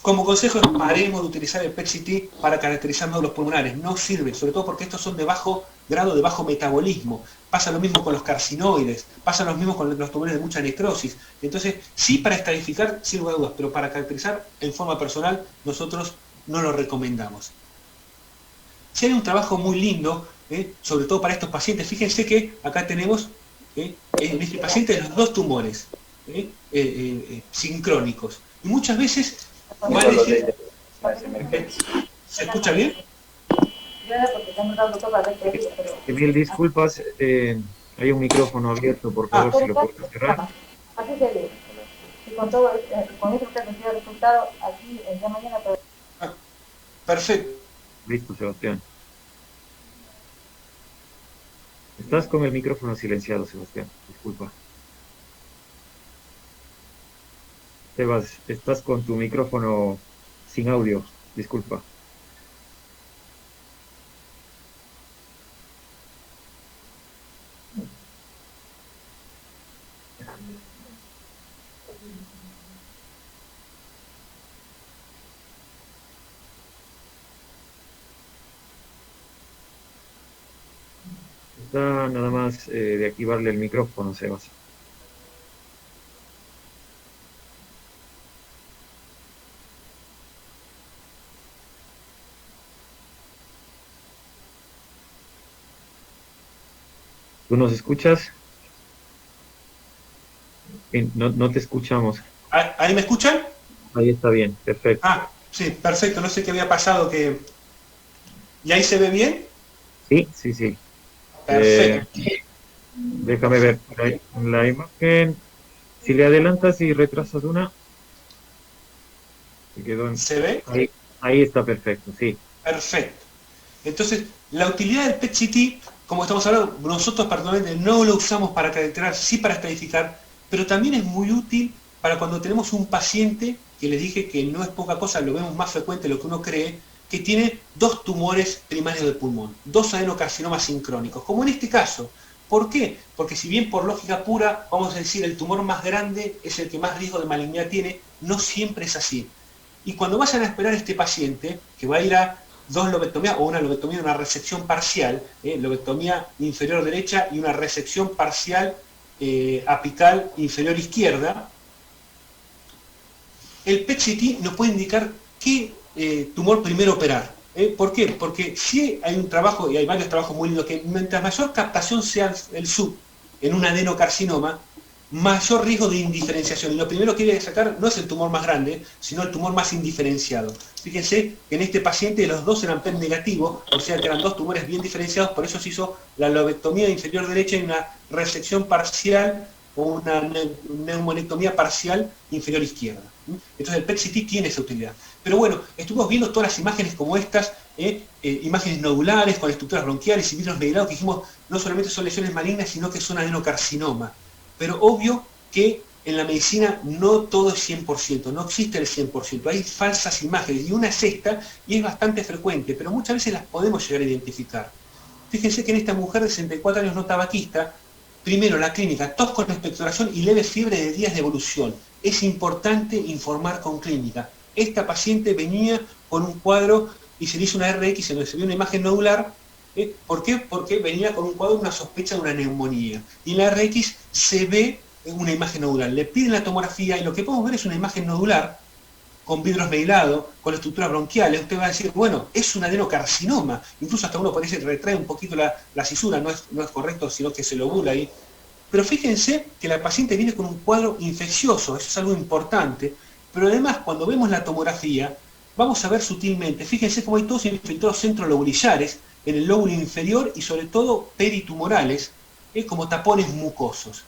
Como consejo, paremos de utilizar el PET-CT para caracterizar nódulos pulmonares. No sirve, sobre todo porque estos son de bajo grado, de bajo metabolismo. Pasa lo mismo con los carcinoides, pasa lo mismo con los tumores de mucha necrosis. Entonces, sí para estadificar, sin lugar a dudas, pero para caracterizar en forma personal, nosotros no lo recomendamos. Si hay un trabajo muy lindo, sobre todo para estos pacientes, fíjense que acá tenemos en este paciente los 2 tumores sincrónicos. Y muchas veces va a decir, ¿se escucha bien? Mil disculpas, hay un micrófono abierto, por favor, si lo puedes cerrar. Así se ve. Y con todo, con eso usted recibe el resultado aquí en la mañana. Perfecto. Listo, Sebastián. Estás con el micrófono silenciado, Sebastián. Disculpa. Sebas, estás con tu micrófono sin audio. Disculpa. Está nada más de activarle el micrófono, Sebas. ¿Tú nos escuchas? No te escuchamos. ¿Ahí me escuchan? Ahí está bien, perfecto. Ah, sí, perfecto. No sé qué había pasado. ¿Y ahí se ve bien? Sí, sí, sí. Perfecto. Déjame ver la imagen. Si le adelantas y retrasas una. ¿Se ve? Ahí está perfecto, sí. Perfecto. Entonces, la utilidad del PET-CT, como estamos hablando, nosotros particularmente no lo usamos para caracterizar, sí para estadificar, pero también es muy útil para cuando tenemos un paciente, que les dije que no es poca cosa, lo vemos más frecuente de lo que uno cree, que tiene 2 tumores primarios del pulmón, 2 adenocarcinomas sincrónicos, como en este caso. ¿Por qué? Porque si bien por lógica pura, vamos a decir, el tumor más grande es el que más riesgo de malignidad tiene, no siempre es así. Y cuando vayan a esperar a este paciente, que va a ir a 2 lobectomías, o una lobectomía, una resección parcial, lobectomía inferior derecha y una resección parcial apical inferior izquierda, el PET-CT nos puede indicar qué tumor primero operar. ¿Por qué? Porque si hay un trabajo, y hay varios trabajos muy lindos, que mientras mayor captación sea el sub en un adenocarcinoma, mayor riesgo de indiferenciación. Y lo primero que hay que sacar no es el tumor más grande, sino el tumor más indiferenciado. Fíjense que en este paciente los 2 eran PET negativos, o sea que eran 2 tumores bien diferenciados, por eso se hizo la lobectomía inferior derecha y una resección parcial o una neumonectomía parcial inferior izquierda. Entonces el PET-CT tiene esa utilidad. Pero bueno, estuvimos viendo todas las imágenes como estas, imágenes nodulares con estructuras bronquiales y vidrios medilados, que dijimos no solamente son lesiones malignas, sino que son adenocarcinoma. Pero obvio que en la medicina no todo es 100%, no existe el 100%, hay falsas imágenes, y una es esta, y es bastante frecuente, pero muchas veces las podemos llegar a identificar. Fíjense que en esta mujer de 64 años no tabaquista, primero la clínica, tos con expectoración y leve fiebre de días de evolución. Es importante informar con clínica. Esta paciente venía con un cuadro y se le hizo una RX en donde se vio una imagen nodular. ¿Por qué? Porque venía con un cuadro, una sospecha de una neumonía. Y en la RX se ve una imagen nodular. Le piden la tomografía y lo que podemos ver es una imagen nodular con vidrios medilados, con estructuras bronquiales. Usted va a decir, bueno, es un adenocarcinoma. Incluso hasta uno por ahí se retrae un poquito la cisura, no es correcto, sino que se lobula ahí. Pero fíjense que la paciente viene con un cuadro infeccioso, eso es algo importante. Pero además, cuando vemos la tomografía, vamos a ver sutilmente, fíjense cómo hay todos infiltrados centrolobulillares, en el lóbulo inferior y sobre todo peritumorales, como tapones mucosos.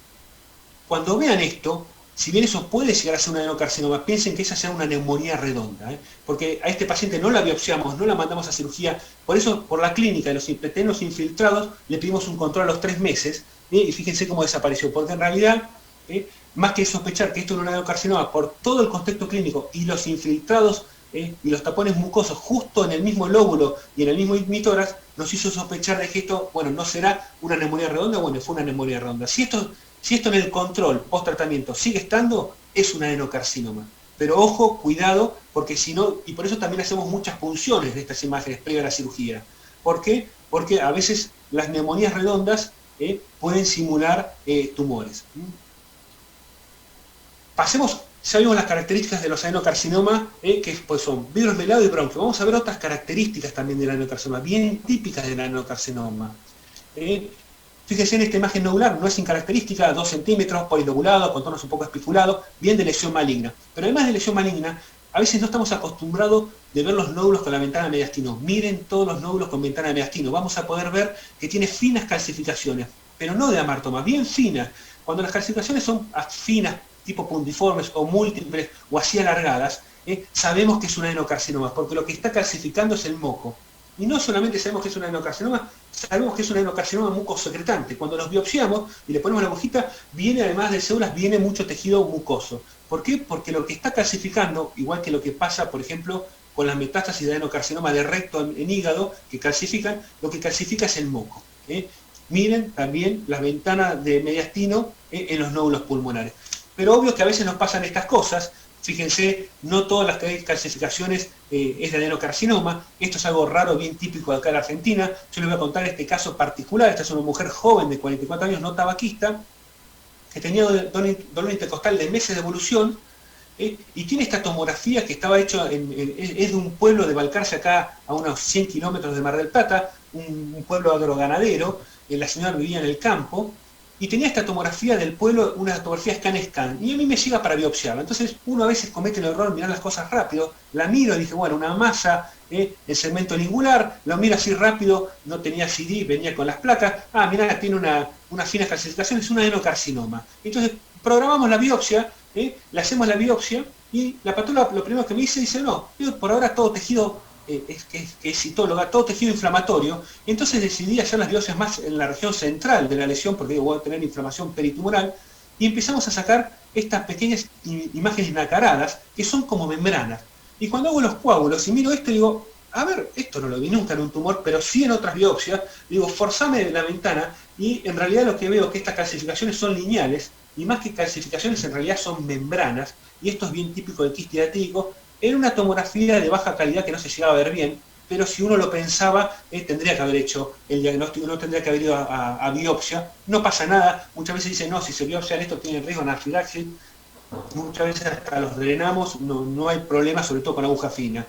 Cuando vean esto, si bien eso puede llegar a ser un adenocarcinoma, piensen que esa sea una neumonía redonda, porque a este paciente no la biopsiamos, no la mandamos a cirugía, por eso por la clínica de los petenos infiltrados le pedimos un control a los 3 meses, y fíjense cómo desapareció, porque en realidad, más que sospechar que esto es un adenocarcinoma por todo el contexto clínico y los infiltrados y los tapones mucosos justo en el mismo lóbulo y en el mismo mitórax, nos hizo sospechar de que esto, bueno, no será una neumonía redonda, bueno, fue una neumonía redonda. Si esto en el control post-tratamiento sigue estando, es un adenocarcinoma. Pero ojo, cuidado, porque si no, y por eso también hacemos muchas punciones de estas imágenes previa a la cirugía. ¿Por qué? Porque a veces las neumonías redondas pueden simular tumores. Pasemos, ya vimos las características de los adenocarcinomas, que pues son vidrios melados y bronquio. Vamos a ver otras características también del adenocarcinoma, bien típicas del adenocarcinoma. Fíjense en esta imagen nodular, no es incaracterística, 2 centímetros, polilobulado, contornos un poco espiculados, bien de lesión maligna. Pero además de lesión maligna, a veces no estamos acostumbrados de ver los nódulos con la ventana de mediastino. Miren todos los nódulos con ventana de mediastino. Vamos a poder ver que tiene finas calcificaciones, pero no de amartoma, bien finas. Cuando las calcificaciones son finas, tipo puntiformes o múltiples o así alargadas, sabemos que es un adenocarcinoma, porque lo que está calcificando es el moco. Y no solamente sabemos que es un adenocarcinoma, sabemos que es un adenocarcinoma mucosecretante. Cuando los biopsiamos y le ponemos la agujita, viene además de células, viene mucho tejido mucoso. ¿Por qué? Porque lo que está calcificando, igual que lo que pasa, por ejemplo, con las metástasis de adenocarcinoma de recto en hígado, que calcifican, lo que calcifica es el moco. Miren también las ventanas de mediastino en los nódulos pulmonares. Pero obvio que a veces nos pasan estas cosas. Fíjense, no todas las calcificaciones es de adenocarcinoma. Esto es algo raro, bien típico de acá en Argentina. Yo les voy a contar este caso particular. Esta es una mujer joven de 44 años, no tabaquista, que tenía dolor intercostal de meses de evolución, y tiene esta tomografía que estaba hecha, es de un pueblo de Balcarce, acá a unos 100 kilómetros de Mar del Plata, un pueblo agroganadero. La señora vivía en el campo, y tenía esta tomografía del pueblo, una tomografía scan, y a mí me llega para biopsiarla. Entonces uno a veces comete el error de mirar las cosas rápido, la miro y dije, bueno, una masa, el segmento lingular, lo miro así rápido, no tenía CD, venía con las placas, mirá, tiene una fina calcificación, es un adenocarcinoma. Entonces programamos la biopsia, le hacemos la biopsia, y la patóloga lo primero que me dice, no, por ahora todo tejido, que es citóloga, todo tejido inflamatorio, y entonces decidí hacer las biopsias más en la región central de la lesión, porque voy a tener inflamación peritumoral, y empezamos a sacar estas pequeñas imágenes nacaradas, que son como membranas. Y cuando hago los coágulos y miro esto, digo, a ver, esto no lo vi nunca en un tumor, pero sí en otras biopsias, digo, forzame la ventana, y en realidad lo que veo es que estas calcificaciones son lineales, y más que calcificaciones en realidad son membranas, y esto es bien típico del quiste hiatídico. Era una tomografía de baja calidad que no se llegaba a ver bien, pero si uno lo pensaba, tendría que haber hecho el diagnóstico, no tendría que haber ido a biopsia. No pasa nada, muchas veces dicen, no, si se biopsian esto tiene riesgo de anafilaxis, muchas veces hasta los drenamos, no hay problema, sobre todo con aguja fina.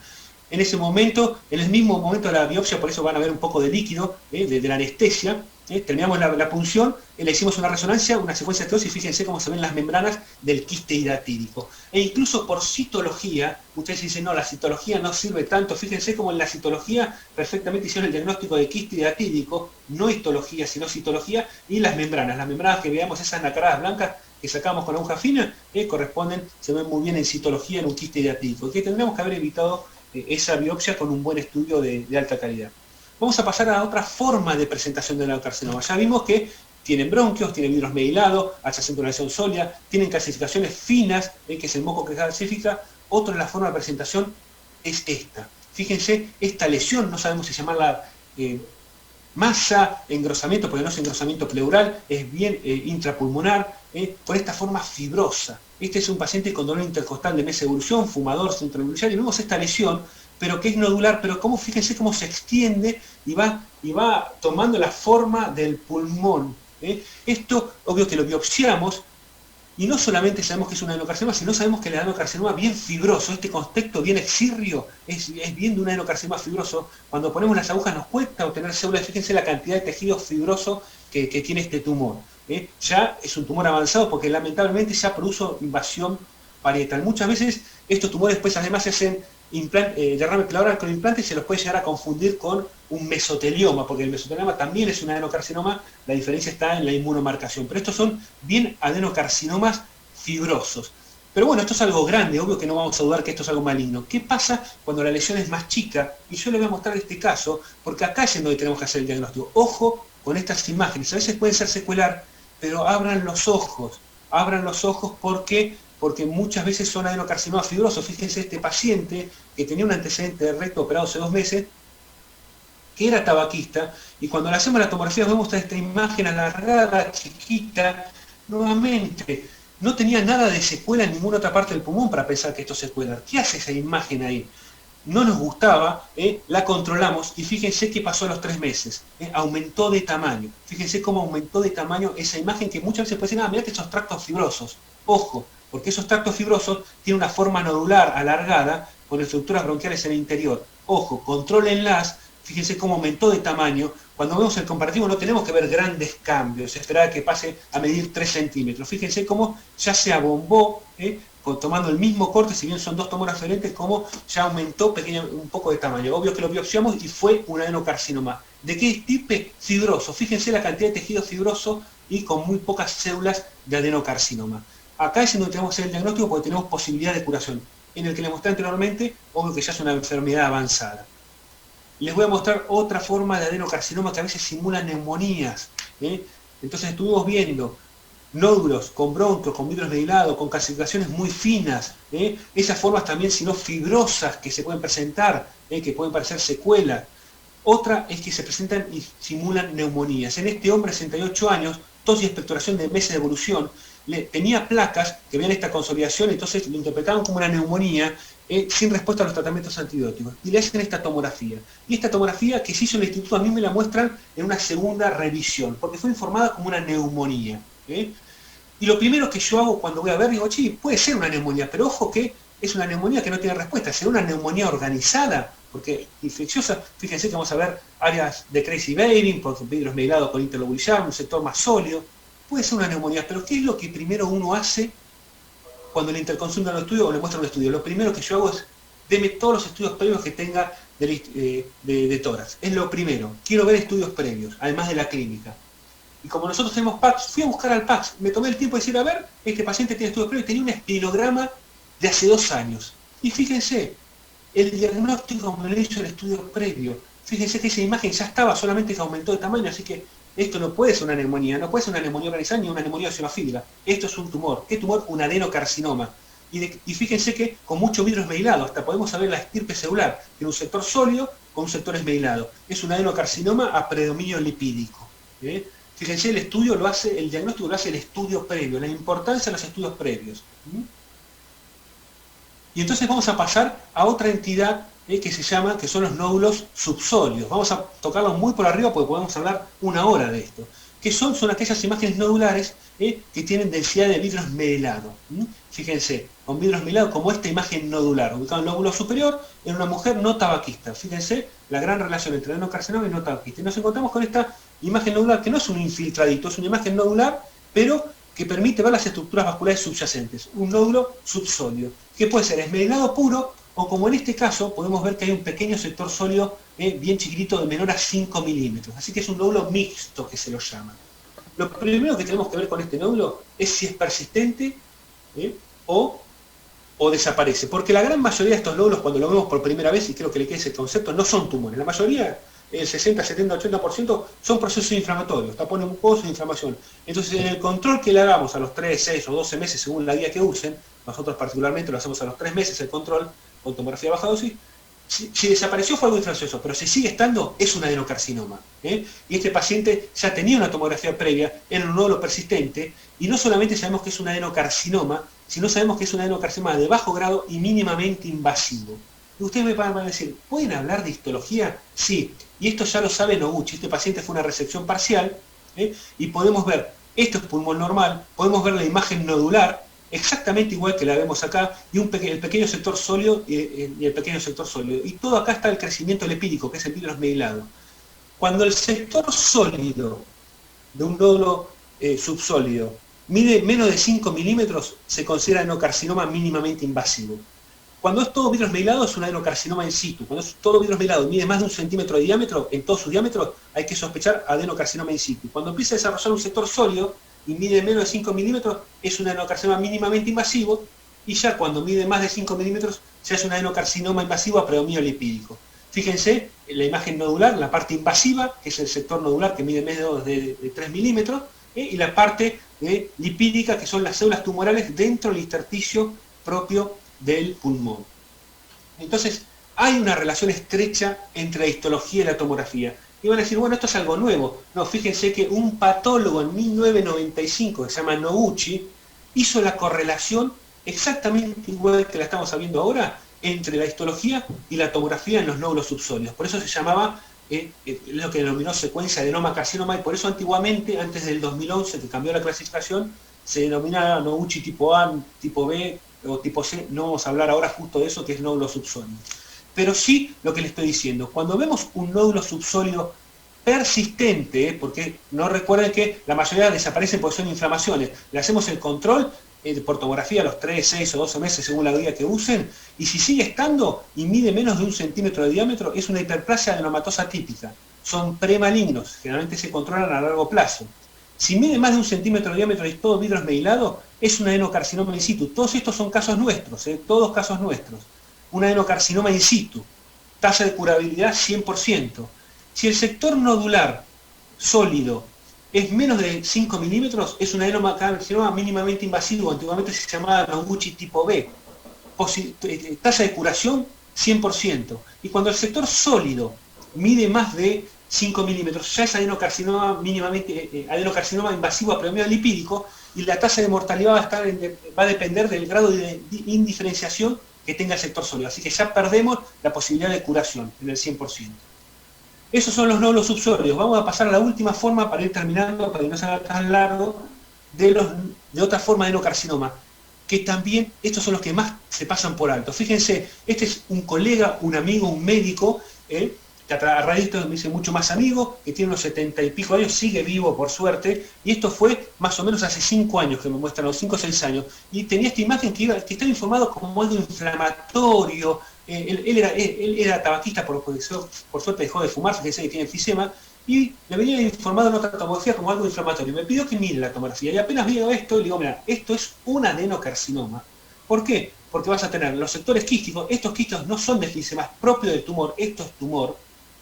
En ese momento, en el mismo momento de la biopsia, por eso van a ver un poco de líquido, de la anestesia, terminamos la punción, le hicimos una resonancia, una secuencia de y fíjense cómo se ven las membranas del quiste hidatídico. E incluso por citología, ustedes dicen, no, la citología no sirve tanto, fíjense cómo en la citología perfectamente hicieron el diagnóstico de quiste hidatídico, no histología, sino citología, y las membranas que veamos, esas nacaradas blancas que sacamos con aguja fina, corresponden, se ven muy bien en citología en un quiste hidatídico, que tendríamos que haber evitado esa biopsia con un buen estudio de alta calidad. Vamos a pasar a otra forma de presentación del adenocarcinoma. Ya vimos que tienen bronquios, tienen vidrios medilados, adyacente a una lesión sólida, tienen calcificaciones finas, que es el moco que calcifica. Otra de las formas de presentación es esta. Fíjense, esta lesión, no sabemos si llamarla masa, engrosamiento, porque no es engrosamiento pleural, es bien intrapulmonar, por esta forma fibrosa. Este es un paciente con dolor intercostal de meses de evolución, fumador, centronuclear, y vemos esta lesión, pero que es nodular, pero fíjense cómo se extiende y va tomando la forma del pulmón. Esto, obvio que lo biopsiamos, y no solamente sabemos que es un adenocarcinoma, sino sabemos que el adenocarcinoma bien fibroso, este contexto bien exirrio, es bien de un adenocarcinoma fibroso. Cuando ponemos las agujas nos cuesta obtener células, fíjense la cantidad de tejido fibroso que tiene este tumor. Ya es un tumor avanzado porque lamentablemente ya produjo invasión parietal. Muchas veces estos tumores después además se hacen derrame pleural con implantes y se los puede llegar a confundir con un mesotelioma, porque el mesotelioma también es un adenocarcinoma, la diferencia está en la inmunomarcación. Pero estos son bien adenocarcinomas fibrosos. Pero bueno, esto es algo grande, obvio que no vamos a dudar que esto es algo maligno. ¿Qué pasa cuando la lesión es más chica? Y yo le voy a mostrar este caso, porque acá es en donde tenemos que hacer el diagnóstico. Ojo con estas imágenes, a veces pueden ser secuelar, pero abran los ojos porque muchas veces son adenocarcinomas fibrosos. Fíjense este paciente que tenía un antecedente de recto operado hace 2 meses, que era tabaquista, y cuando le hacemos la tomografía vemos esta imagen alargada, chiquita, nuevamente, no tenía nada de secuela en ninguna otra parte del pulmón para pensar que esto es secuela. ¿Qué hace esa imagen ahí? No nos gustaba, la controlamos y fíjense qué pasó a los 3 meses. Aumentó de tamaño. Fíjense cómo aumentó de tamaño esa imagen que muchas veces puede decir, mirá que esos tractos fibrosos. Ojo, porque esos tractos fibrosos tienen una forma nodular alargada con estructuras bronquiales en el interior. Ojo, contrólenlas. Fíjense cómo aumentó de tamaño. Cuando vemos el comparativo no tenemos que ver grandes cambios, esperar que pase a medir 3 centímetros. Fíjense cómo ya se abombó, tomando el mismo corte, si bien son 2 tomoras diferentes, cómo ya aumentó un poco de tamaño. Obvio que lo biopsiamos y fue un adenocarcinoma. ¿De qué tipo? Fibroso. Fíjense la cantidad de tejido fibroso y con muy pocas células de adenocarcinoma. Acá es donde tenemos que hacer el diagnóstico porque tenemos posibilidad de curación. En el que les mostré anteriormente, obvio que ya es una enfermedad avanzada. Les voy a mostrar otra forma de adenocarcinoma que a veces simula neumonías. Entonces estuvimos viendo nódulos con bronquios, con vidrios medilados, con calcificaciones muy finas. Esas formas también, si no fibrosas, que se pueden presentar, que pueden parecer secuelas. Otra es que se presentan y simulan neumonías. En este hombre de 68 años, tos y expectoración de meses de evolución, tenía placas que veían esta consolidación, entonces lo interpretaban como una neumonía, sin respuesta a los tratamientos antibióticos. Y le hacen esta tomografía. Y esta tomografía que se hizo en el instituto a mí me la muestran en una segunda revisión, porque fue informada como una neumonía. Y lo primero que yo hago cuando voy a ver, digo, puede ser una neumonía, pero ojo que es una neumonía que no tiene respuesta, será una neumonía organizada, porque infecciosa, fíjense que vamos a ver áreas de crazy baby, porque vidrios medilados con interlobulillar, un sector más sólido, puede ser una neumonía, pero ¿qué es lo que primero uno hace cuando le interconsultan un estudio o le muestran un estudio? Lo primero que yo hago es, deme todos los estudios previos que tenga de tórax. Es lo primero. Quiero ver estudios previos, además de la clínica. Y como nosotros tenemos PACS, fui a buscar al PACS. Me tomé el tiempo de decir, a ver, este paciente tiene estudios previos, tenía un espirograma de hace 2 años. Y fíjense, el diagnóstico me lo hizo el estudio previo. Fíjense que esa imagen ya estaba, solamente que aumentó de tamaño, así que esto no puede ser una neumonía, no puede ser una neumonía organizada ni una neumonía eosinofílica. Esto es un tumor. ¿Qué tumor? Un adenocarcinoma. Y fíjense que con mucho vidrio esmerilado, hasta podemos saber la estirpe celular. Tiene un sector sólido con un sector esmerilado. Es un adenocarcinoma a predominio lipídico. Fíjense, el estudio lo hace, el diagnóstico lo hace el estudio previo, la importancia de los estudios previos. Y entonces vamos a pasar a otra entidad que son los nódulos subsólidos. Vamos a tocarlos muy por arriba porque podemos hablar 1 hora de esto. ¿Qué son? Son aquellas imágenes nodulares que tienen densidad de vidrio esmerilado. Fíjense, con vidrio esmerilado como esta imagen nodular, ubicado en el lóbulo superior, en una mujer no tabaquista. Fíjense la gran relación entre adenocarcinoma y no tabaquista. Y nos encontramos con esta imagen nodular que no es un infiltradito, es una imagen nodular, pero que permite ver las estructuras vasculares subyacentes. Un nódulo subsólido, que puede ser esmerilado puro, o como en este caso, podemos ver que hay un pequeño sector sólido bien chiquitito, de menor a 5 milímetros. Así que es un nódulo mixto que se lo llama. Lo primero que tenemos que ver con este nódulo es si es persistente o desaparece. Porque la gran mayoría de estos nódulos, cuando lo vemos por primera vez, y creo que le quede ese concepto, no son tumores. La mayoría, el 60, 70, 80%, son procesos inflamatorios, tapones mucosos e inflamación. Entonces, en el control que le hagamos a los 3, 6 o 12 meses, según la guía que usen, nosotros particularmente lo hacemos a los 3 meses el control, con tomografía baja dosis, si desapareció fue algo infeccioso, pero si sigue estando, es un adenocarcinoma. Y este paciente ya tenía una tomografía previa, era un nódulo persistente, y no solamente sabemos que es un adenocarcinoma, sino sabemos que es un adenocarcinoma de bajo grado y mínimamente invasivo. Y ustedes me van a decir, ¿pueden hablar de histología? Sí, y esto ya lo sabe Noguchi, este paciente fue una resección parcial, y podemos ver, esto es pulmón normal, podemos ver la imagen nodular, exactamente igual que la vemos acá, y el pequeño sector sólido y el pequeño sector sólido. Y todo acá está el crecimiento lipídico, que es el vidrio esmerilado. Cuando el sector sólido de un nódulo subsólido mide menos de 5 milímetros, se considera adenocarcinoma mínimamente invasivo. Cuando es todo vidrio esmerilado, es un adenocarcinoma in situ. Cuando es todo vidrio esmerilado y mide más de 1 centímetro de diámetro, en todo su diámetro, hay que sospechar adenocarcinoma in situ. Cuando empieza a desarrollar un sector sólido, y mide menos de 5 milímetros, es un adenocarcinoma mínimamente invasivo, y ya cuando mide más de 5 milímetros, ya es un adenocarcinoma invasivo a predominio lipídico. Fíjense en la imagen nodular, la parte invasiva, que es el sector nodular que mide menos de 3 milímetros, y la parte lipídica, que son las células tumorales dentro del intersticio propio del pulmón. Entonces, hay una relación estrecha entre la histología y la tomografía. Y van a decir, bueno, esto es algo nuevo. No, fíjense que un patólogo en 1995, que se llama Noguchi, hizo la correlación exactamente igual que la estamos sabiendo ahora, entre la histología y la tomografía en los nódulos subsólidos. Por eso se llamaba lo que denominó secuencia adenoma-carcinoma, y por eso antiguamente, antes del 2011, que cambió la clasificación, se denominaba Noguchi tipo A, tipo B o tipo C. No vamos a hablar ahora justo de eso, que es nódulo subsólido. Pero sí lo que le estoy diciendo, cuando vemos un nódulo subsólido persistente, porque no recuerden que la mayoría desaparecen porque son inflamaciones, le hacemos el control por tomografía a los 3, 6 o 12 meses según la guía que usen, y si sigue estando y mide menos de 1 centímetro de diámetro, es una hiperplasia adenomatosa típica. Son premalignos, generalmente se controlan a largo plazo. Si mide más de 1 centímetro de diámetro y todo vidrio esmerilado, es un adenocarcinoma in situ. Todos estos son casos nuestros, todos casos nuestros. Un adenocarcinoma in situ. Tasa de curabilidad 100%. Si el sector nodular sólido es menos de 5 milímetros, es un adenocarcinoma mínimamente invasivo, antiguamente se llamaba Noguchi tipo B. Tasa de curación 100%. Y cuando el sector sólido mide más de 5 milímetros, ya es adenocarcinoma adenocarcinoma invasivo a predominio lipídico, y la tasa de mortalidad va a depender del grado de indiferenciación que tenga el sector sólido. Así que ya perdemos la posibilidad de curación en el 100%. Esos son los nódulos subsólidos. Vamos a pasar a la última forma para ir terminando, para que no se haga tan largo, de otra forma de adenocarcinoma, que también estos son los que más se pasan por alto. Fíjense, este es un colega, un amigo, un médico, que a raíz de esto me hice mucho más amigo, que tiene unos 70 y pico años, sigue vivo por suerte, y esto fue más o menos hace 5 años que me muestran, los 5 o 6 años, y tenía esta imagen que estaba informado como algo inflamatorio. Él era tabaquista, por suerte dejó de fumar, fíjense que tiene enfisema, y le venía informado en otra tomografía como algo inflamatorio. Me pidió que mire la tomografía, y apenas veo esto, le digo, mira, esto es un adenocarcinoma. ¿Por qué? Porque vas a tener los sectores quísticos. Estos quistos no son de enfisema, es propio del tumor, esto es tumor,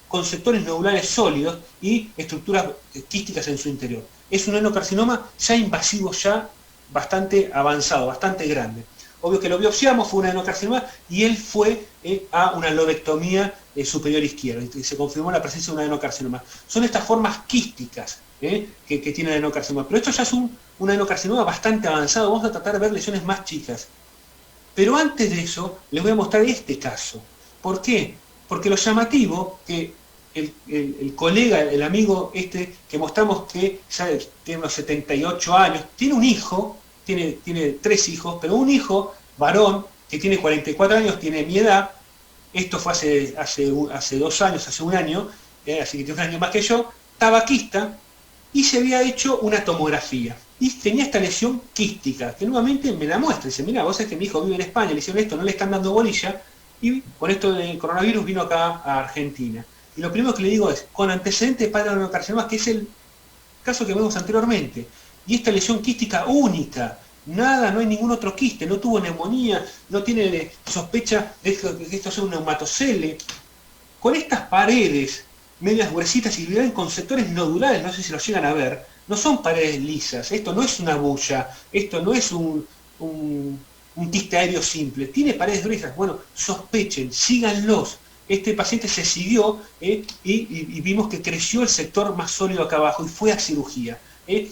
con sectores nodulares sólidos y estructuras quísticas en su interior. Es un adenocarcinoma ya invasivo, ya bastante avanzado, bastante grande. Obvio que lo biopsiamos, fue un adenocarcinoma, y él fue a una lobectomía superior izquierda, y se confirmó la presencia de un adenocarcinoma. Son estas formas quísticas que tiene el adenocarcinoma, pero esto ya es un adenocarcinoma bastante avanzado. Vamos a tratar de ver lesiones más chicas. Pero antes de eso, les voy a mostrar este caso. ¿Por qué? Porque lo llamativo, que el colega, el amigo que mostramos que ya tiene unos 78 años, tiene un hijo, tiene 3 hijos, pero un hijo varón que tiene 44 años, tiene mi edad. Esto fue hace 2 años, hace 1 año, así que tiene 1 año más que yo, tabaquista, y se había hecho una tomografía. Y tenía esta lesión quística, que nuevamente me la muestra. Dice, mira, vos sabés que mi hijo vive en España, le hicieron esto, no le están dando bolilla, y con esto del coronavirus vino acá a Argentina. Y lo primero que le digo es, con antecedentes de adenocarcinoma, que es el caso que vimos anteriormente, y esta lesión quística única, nada, no hay ningún otro quiste, no tuvo neumonía, no tiene sospecha de que esto sea un neumatocele. Con estas paredes medias gruesitas y viven con sectores nodulares, no sé si lo llegan a ver, no son paredes lisas, esto no es una bulla, esto no es un quiste aéreo simple, tiene paredes gruesas. Bueno, sospechen, síganlos. Este paciente se siguió y vimos que creció el sector más sólido acá abajo y fue a cirugía.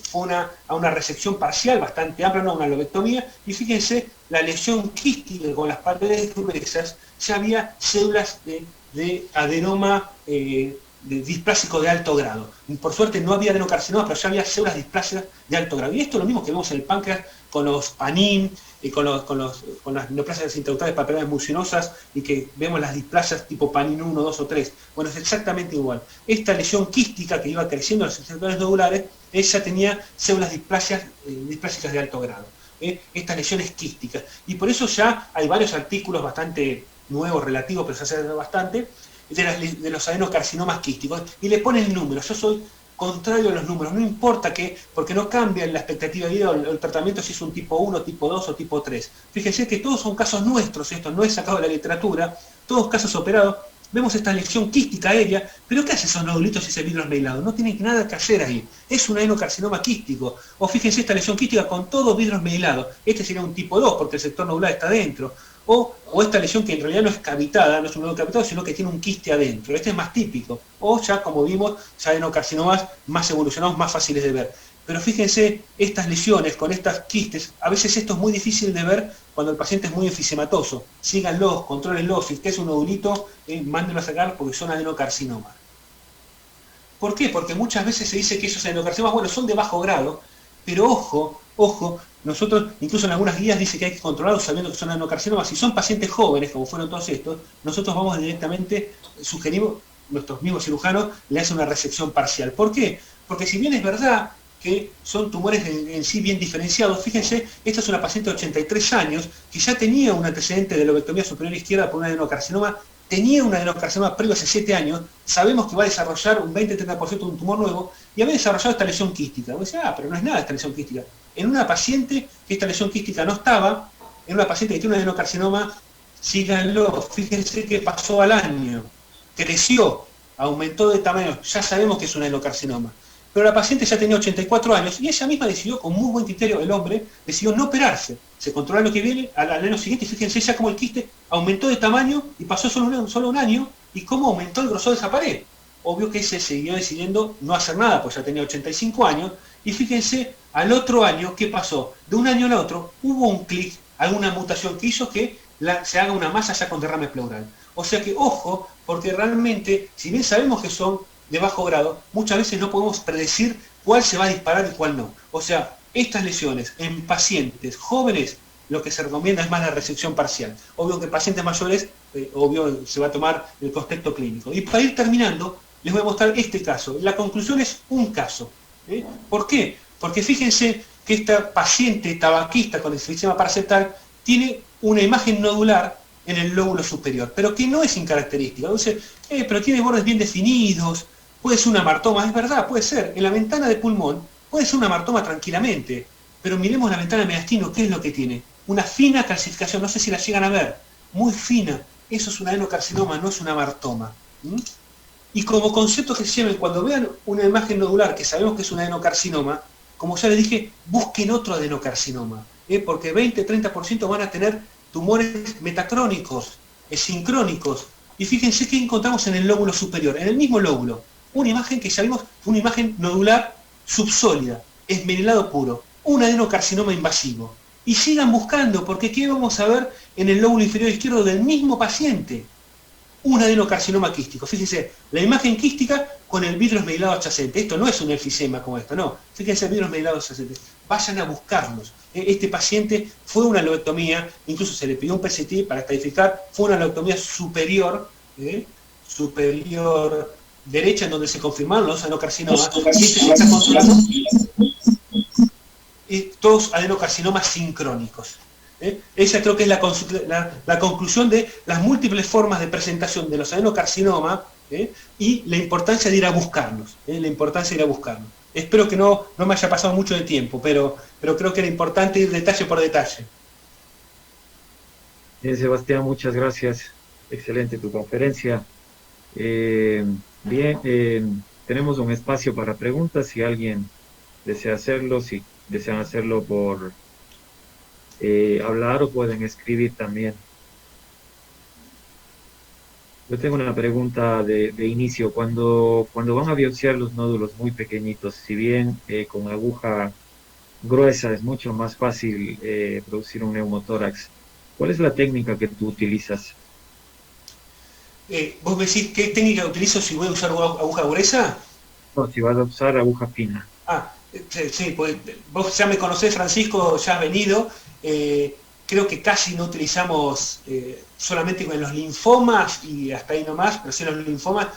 Fue a una resección parcial bastante amplia, no una lobectomía, y fíjense, la lesión quística con las paredes gruesas, ya había células de adenoma displásico de alto grado. Por suerte no había adenocarcinoma, pero ya había células displásicas de alto grado. Y esto es lo mismo que vemos en el páncreas con los PANIN, con las neoplasias intraductales papilarias mucinosas, y que vemos las displasias tipo PANIN 1, 2 o 3. Bueno, es exactamente igual. Esta lesión quística que iba creciendo en los sectores nodulares, ella tenía células displásicas de alto grado. Estas lesiones quísticas. Y por eso ya hay varios artículos bastante nuevos, relativos, pero se hace bastante, de los adenocarcinomas quísticos, y le ponen el número. Yo soy contrario a los números, no importa que, porque no cambia la expectativa de vida o el tratamiento si es un tipo 1, tipo 2 o tipo 3. Fíjense que todos son casos nuestros, esto no es sacado de la literatura, todos casos operados. Vemos esta lesión quística aérea, pero ¿qué hace esos nodulitos y ese vidrio esmerilado? No tienen nada que hacer ahí. Es un adenocarcinoma quístico. O fíjense esta lesión quística con todo vidrio esmerilado. Este sería un tipo 2 porque el sector nodular está adentro. O esta lesión que en realidad no es cavitada, no es un nodo cavitado, sino que tiene un quiste adentro. Este es más típico. O ya, como vimos, ya adenocarcinomas más evolucionados, más fáciles de ver. Pero fíjense, estas lesiones con estas quistes, a veces esto es muy difícil de ver cuando el paciente es muy enfisematoso. Síganlos, contrólenlos, si usted es un nodulito, mándenlo a sacar porque son adenocarcinomas. ¿Por qué? Porque muchas veces se dice que esos adenocarcinomas, bueno, son de bajo grado, pero ojo, ojo, nosotros, incluso en algunas guías dice que hay que controlarlos sabiendo que son adenocarcinomas. Si son pacientes jóvenes, como fueron todos estos, nosotros vamos directamente, sugerimos, nuestros mismos cirujanos le hacen una resección parcial. ¿Por qué? Porque si bien es verdad que son tumores en sí bien diferenciados. Fíjense, esta es una paciente de 83 años que ya tenía un antecedente de lobectomía superior izquierda por un adenocarcinoma, tenía un adenocarcinoma previo hace 7 años, sabemos que va a desarrollar un 20-30% de un tumor nuevo y había desarrollado esta lesión quística. Vos decís, pero no es nada esta lesión quística. En una paciente que esta lesión quística no estaba, en una paciente que tiene un adenocarcinoma, síganlo, fíjense que pasó al año, creció, aumentó de tamaño, ya sabemos que es un adenocarcinoma. Pero la paciente ya tenía 84 años y ella misma decidió, con muy buen criterio, el hombre, decidió no operarse. Se controla lo que viene, al año siguiente, y fíjense ya como el quiste aumentó de tamaño y pasó solo un año, y cómo aumentó el grosor de esa pared. Obvio que se siguió decidiendo no hacer nada, pues ya tenía 85 años, y fíjense, al otro año, ¿qué pasó? De un año al otro, hubo un clic, alguna mutación que hizo que se haga una masa ya con derrame pleural. O sea que, ojo, porque realmente, si bien sabemos que son de bajo grado, muchas veces no podemos predecir cuál se va a disparar y cuál no. O sea, estas lesiones en pacientes jóvenes, lo que se recomienda es más la resección parcial. Obvio que en pacientes mayores, obvio se va a tomar el contexto clínico. Y para ir terminando, les voy a mostrar este caso. La conclusión es un caso. ¿Por qué? Porque fíjense que esta paciente tabaquista con enfisema paracetal tiene una imagen nodular en el lóbulo superior, pero que no es incaracterística. Entonces, pero tiene bordes bien definidos, puede ser una amartoma, es verdad, puede ser. En la ventana de pulmón puede ser una amartoma tranquilamente, pero miremos la ventana de mediastino, ¿qué es lo que tiene? Una fina calcificación, no sé si la llegan a ver, muy fina. Eso es un adenocarcinoma, no es una amartoma. Y como concepto que se llamen, cuando vean una imagen nodular que sabemos que es un adenocarcinoma, como ya les dije, busquen otro adenocarcinoma, porque 20-30% van a tener tumores metacrónicos, sincrónicos. Y fíjense que encontramos en el lóbulo superior, en el mismo lóbulo. Una imagen que ya vimos, una imagen nodular subsólida, esmerilado puro, un adenocarcinoma invasivo. Y sigan buscando, porque ¿qué vamos a ver en el lóbulo inferior izquierdo del mismo paciente? Un adenocarcinoma quístico. Fíjense, la imagen quística con el vidrio esmerilado adyacente. Esto no es un enfisema como esto, no. Fíjense el vidrio esmerilado adyacente. Vayan a buscarlos. Este paciente fue una lobectomía, incluso se le pidió un PCT para estadificar, fue una lobectomía superior, superior derecha, en donde se confirmaron los adenocarcinomas. Y este se está controlando todos adenocarcinomas sincrónicos. Esa creo que es la conclusión de las múltiples formas de presentación de los adenocarcinomas y la importancia de ir a buscarlos. La importancia de ir a buscarlos. Espero que no me haya pasado mucho de tiempo, pero creo que era importante ir detalle por detalle. Bien, Sebastián, muchas gracias. Excelente tu conferencia. Bien, tenemos un espacio para preguntas. Si alguien desea hacerlo, si desean hacerlo por hablar o pueden escribir también. Yo tengo una pregunta de inicio. Cuando van a biopsiar los nódulos muy pequeñitos, si bien con aguja gruesa es mucho más fácil producir un neumotórax, ¿cuál es la técnica que tú utilizas? ¿Vos me decís qué técnica utilizo si voy a usar aguja gruesa? No, si vas a usar aguja fina. Sí, pues vos ya me conocés, Francisco, ya has venido. Creo que casi no utilizamos, solamente con los linfomas y hasta ahí nomás, pero sí en los linfomas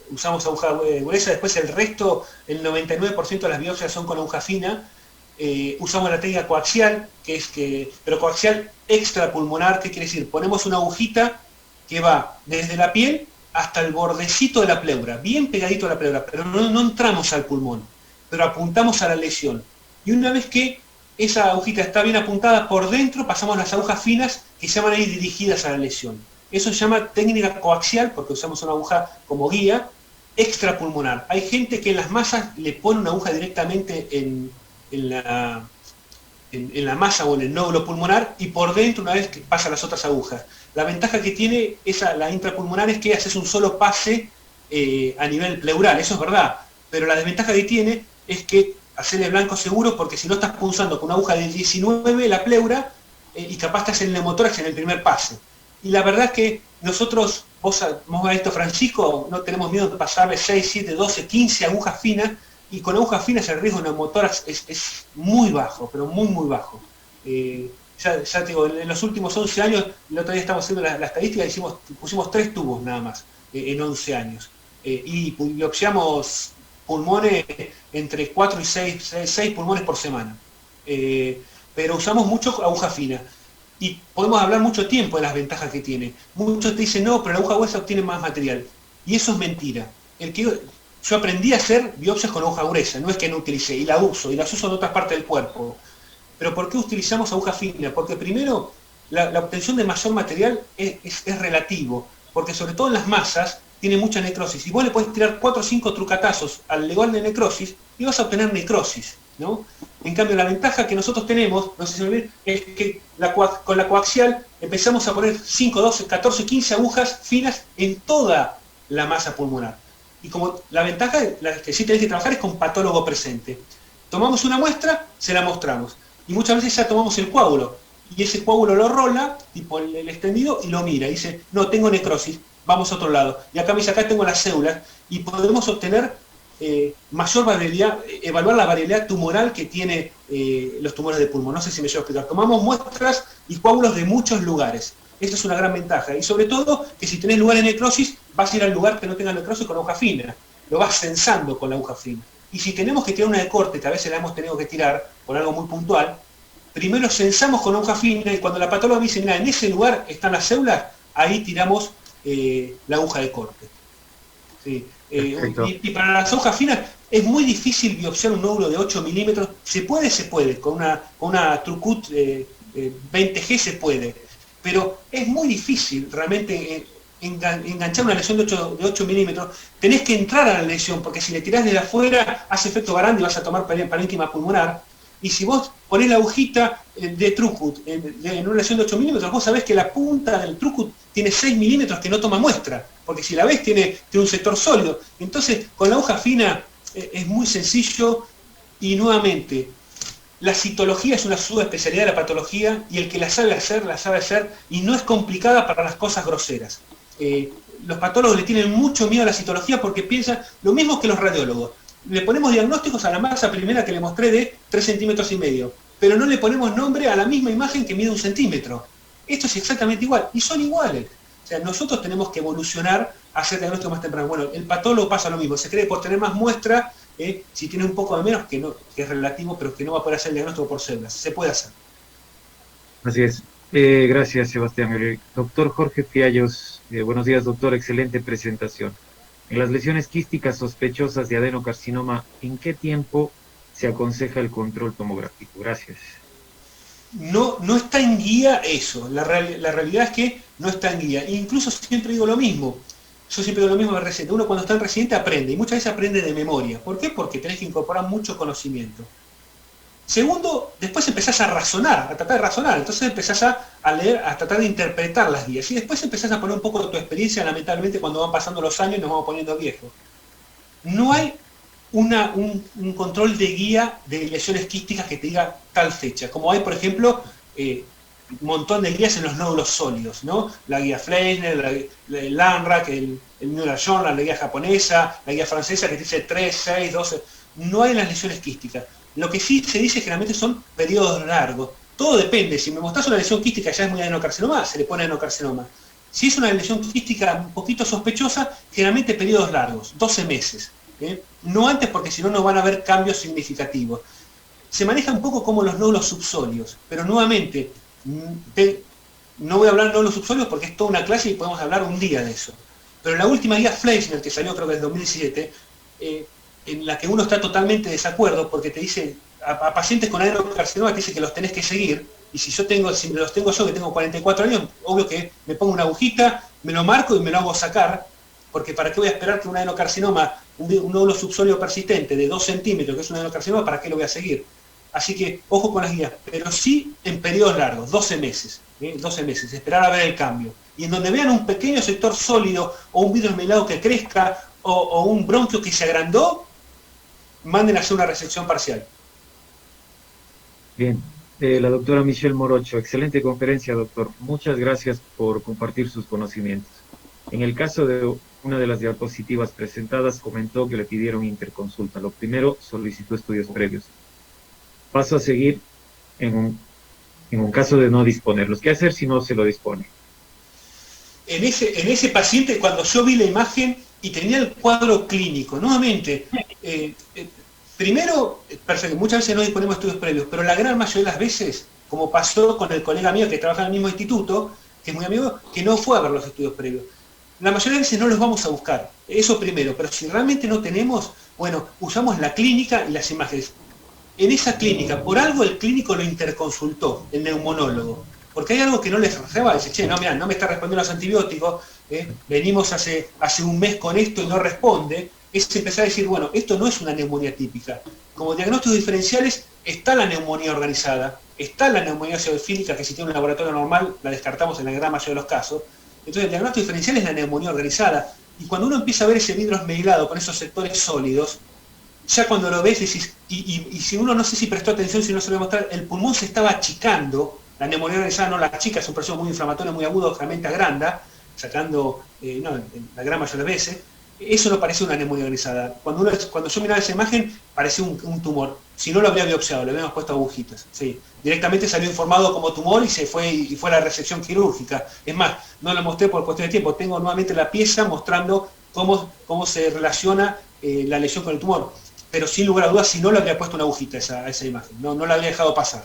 usamos aguja gruesa. Después el resto, el 99% de las biopsias son con aguja fina. Usamos la técnica coaxial, pero coaxial extrapulmonar. ¿Qué quiere decir? Ponemos una agujita que va desde la piel hasta el bordecito de la pleura, bien pegadito a la pleura, pero no entramos al pulmón, pero apuntamos a la lesión. Y una vez que esa agujita está bien apuntada por dentro, pasamos las agujas finas que se van a ir dirigidas a la lesión. Eso se llama técnica coaxial, porque usamos una aguja como guía, extrapulmonar. Hay gente que en las masas le pone una aguja directamente en la masa o en el nódulo pulmonar y por dentro una vez que pasa las otras agujas. La ventaja que tiene la intrapulmonar es que haces un solo pase a nivel pleural, eso es verdad, pero la desventaja que tiene es que hacerle blanco seguro, porque si no estás punzando con una aguja de 19 la pleura y capaz estás en el neumotórax en el primer pase. Y la verdad es que nosotros, vos a esto, Francisco, no tenemos miedo de pasarle 6, 7, 12, 15 agujas finas, y con agujas finas el riesgo de neumotórax es muy bajo, pero muy bajo. Ya te digo, en los últimos 11 años, el otro día estábamos haciendo la estadística, pusimos 3 tubos nada más, en 11 años. Y biopsiamos pulmones entre 4 y 6 pulmones por semana. Pero usamos mucho aguja fina. Y podemos hablar mucho tiempo de las ventajas que tiene. Muchos te dicen, no, pero la aguja gruesa obtiene más material. Y eso es mentira. Yo aprendí a hacer biopsias con aguja gruesa, no es que no utilicé, y las uso en otras partes del cuerpo. Pero ¿por qué utilizamos aguja fina? Porque primero, la obtención de mayor material es relativo, porque sobre todo en las masas tiene mucha necrosis. Y vos le podés tirar 4 o 5 trucatazos al legual de necrosis y vas a obtener necrosis, ¿no? En cambio, la ventaja que nosotros tenemos, no sé si me ven, es que con la coaxial empezamos a poner 5, 12, 14, 15 agujas finas en toda la masa pulmonar. Y como la ventaja que sí tenés que trabajar es con patólogo presente. Tomamos una muestra, se la mostramos. Y muchas veces ya tomamos el coágulo. Y ese coágulo lo rola, tipo el extendido, y lo mira. Y dice, no, tengo necrosis, vamos a otro lado. Y acá me dice, acá tengo las células. Y podemos obtener mayor variabilidad, evaluar la variabilidad tumoral que tiene los tumores de pulmón. No sé si me llevo a explicar. Tomamos muestras y coágulos de muchos lugares. Esa es una gran ventaja. Y sobre todo, que si tenés lugar de necrosis, vas a ir al lugar que no tenga necrosis con aguja fina. Lo vas censando con la aguja fina. Y si tenemos que tirar una de corte, que a veces la hemos tenido que tirar por algo muy puntual, primero censamos con aguja fina y cuando la patóloga me dice, mira, en ese lugar están las células, ahí tiramos la aguja de corte. ¿Sí? Y para las agujas finas es muy difícil biopsiar un nódulo de 8 milímetros. Se puede, con una Trucut 20G se puede, pero es muy difícil realmente enganchar una lesión de 8 milímetros. Tenés que entrar a la lesión, porque si le tirás desde afuera hace efecto Barandi y vas a tomar parénquima pulmonar. Y si vos ponés la agujita de Trucut en una lesión de 8 milímetros, vos sabés que la punta del Trucut tiene 6 milímetros que no toma muestra, porque si la ves tiene un sector sólido. Entonces, con la aguja fina es muy sencillo y nuevamente, la citología es una subespecialidad de la patología y el que la sabe hacer y no es complicada para las cosas groseras. Los patólogos le tienen mucho miedo a la citología porque piensan lo mismo que los radiólogos. Le ponemos diagnósticos a la masa primera que le mostré de 3,5 centímetros, pero no le ponemos nombre a la misma imagen que mide 1 centímetro. Esto es exactamente igual, y son iguales. O sea, nosotros tenemos que evolucionar a hacer diagnóstico más temprano. Bueno, el patólogo pasa lo mismo, se cree por tener más muestra, si tiene un poco de menos, que es relativo, pero que no va a poder hacer el diagnóstico por células. Se puede hacer. Así es. Gracias, Sebastián. El doctor Jorge Fiallos, buenos días, doctor, excelente presentación. En las lesiones quísticas sospechosas de adenocarcinoma, ¿en qué tiempo se aconseja el control tomográfico? Gracias. No está en guía eso. La realidad es que no está en guía. E incluso siempre digo lo mismo. Yo siempre digo lo mismo en residente. Uno cuando está en residente aprende, y muchas veces aprende de memoria. ¿Por qué? Porque tenés que incorporar mucho conocimiento. Segundo, después empezás a razonar, a tratar de razonar. Entonces empezás a leer, a tratar de interpretar las guías. Y después empezás a poner un poco de tu experiencia, lamentablemente, cuando van pasando los años y nos vamos poniendo viejos. No hay un control de guía de lesiones quísticas que te diga tal fecha. Como hay, por ejemplo, un montón de guías en los nódulos sólidos, ¿no? La guía Fleisner, el LANRAC, el Neural Journal, la guía japonesa, la guía francesa que te dice 3, 6, 12. No hay en las lesiones quísticas. Lo que sí se dice generalmente son periodos largos. Todo depende. Si me mostrás una lesión quística ya es muy adenocarcinoma, se le pone adenocarcinoma. Si es una lesión quística un poquito sospechosa, generalmente periodos largos, 12 meses. No antes porque si no no van a haber cambios significativos. Se maneja un poco como los nódulos subsólidos, pero nuevamente, no voy a hablar de nódulos subsólidos porque es toda una clase y podemos hablar un día de eso. Pero la última guía Fleischner, que salió creo que en 2017, en la que uno está totalmente de desacuerdo, porque te dice, a pacientes con adenocarcinoma te dice que los tenés que seguir, y si los tengo yo que tengo 44 años, obvio que me pongo una agujita, me lo marco y me lo hago sacar, porque ¿para qué voy a esperar que un adenocarcinoma, un nódulo subsóleo persistente de 2 centímetros, que es un adenocarcinoma, para qué lo voy a seguir? Así que, ojo con las guías, pero sí en periodos largos, 12 meses, 12 meses, esperar a ver el cambio. Y en donde vean un pequeño sector sólido, o un vidrio esmelado que crezca, o un bronquio que se agrandó, manden a hacer una resección parcial. Bien, la doctora Michelle Morocho, excelente conferencia, doctor. Muchas gracias por compartir sus conocimientos. En el caso de una de las diapositivas presentadas, comentó que le pidieron interconsulta. Lo primero, solicitó estudios previos. Paso a seguir en un caso de no disponerlos. ¿Qué hacer si no se lo dispone? En ese paciente, cuando yo vi la imagen y tenía el cuadro clínico, nuevamente, primero, perfecto, muchas veces no disponemos de estudios previos, pero la gran mayoría de las veces, como pasó con el colega mío que trabaja en el mismo instituto, que es muy amigo, que no fue a ver los estudios previos. La mayoría de veces no los vamos a buscar, eso primero, pero si realmente no tenemos, bueno, usamos la clínica y las imágenes. En esa clínica, por algo el clínico lo interconsultó, el neumonólogo, porque hay algo que no les reba, dice, che, no, mirá, no me está respondiendo los antibióticos, venimos hace un mes con esto y no responde, es empezar a decir, bueno, esto no es una neumonía típica. Como diagnósticos diferenciales está la neumonía organizada, está la neumonía eosinofílica, que si tiene un laboratorio normal la descartamos en la gran mayoría de los casos. Entonces el diagnóstico diferencial es la neumonía organizada. Y cuando uno empieza a ver ese vidrio esmerilado con esos sectores sólidos, ya cuando lo ves decís, y si uno no sé si prestó atención, si no se lo voy a mostrar, el pulmón se estaba achicando, la neumonía organizada no la achica, es un proceso muy inflamatorio, muy agudo, realmente agranda, sacando, la gran mayoría de las veces. Eso no parece una neumonía organizada. Cuando yo miraba esa imagen, parecía un tumor. Si no lo habría biopsiado, le habíamos puesto agujitas. Sí. Directamente salió informado como tumor y fue a la resección quirúrgica. Es más, no lo mostré por cuestión de tiempo. Tengo nuevamente la pieza mostrando cómo se relaciona la lesión con el tumor. Pero sin lugar a dudas, si no le habría puesto una agujita a esa imagen. No la habría dejado pasar.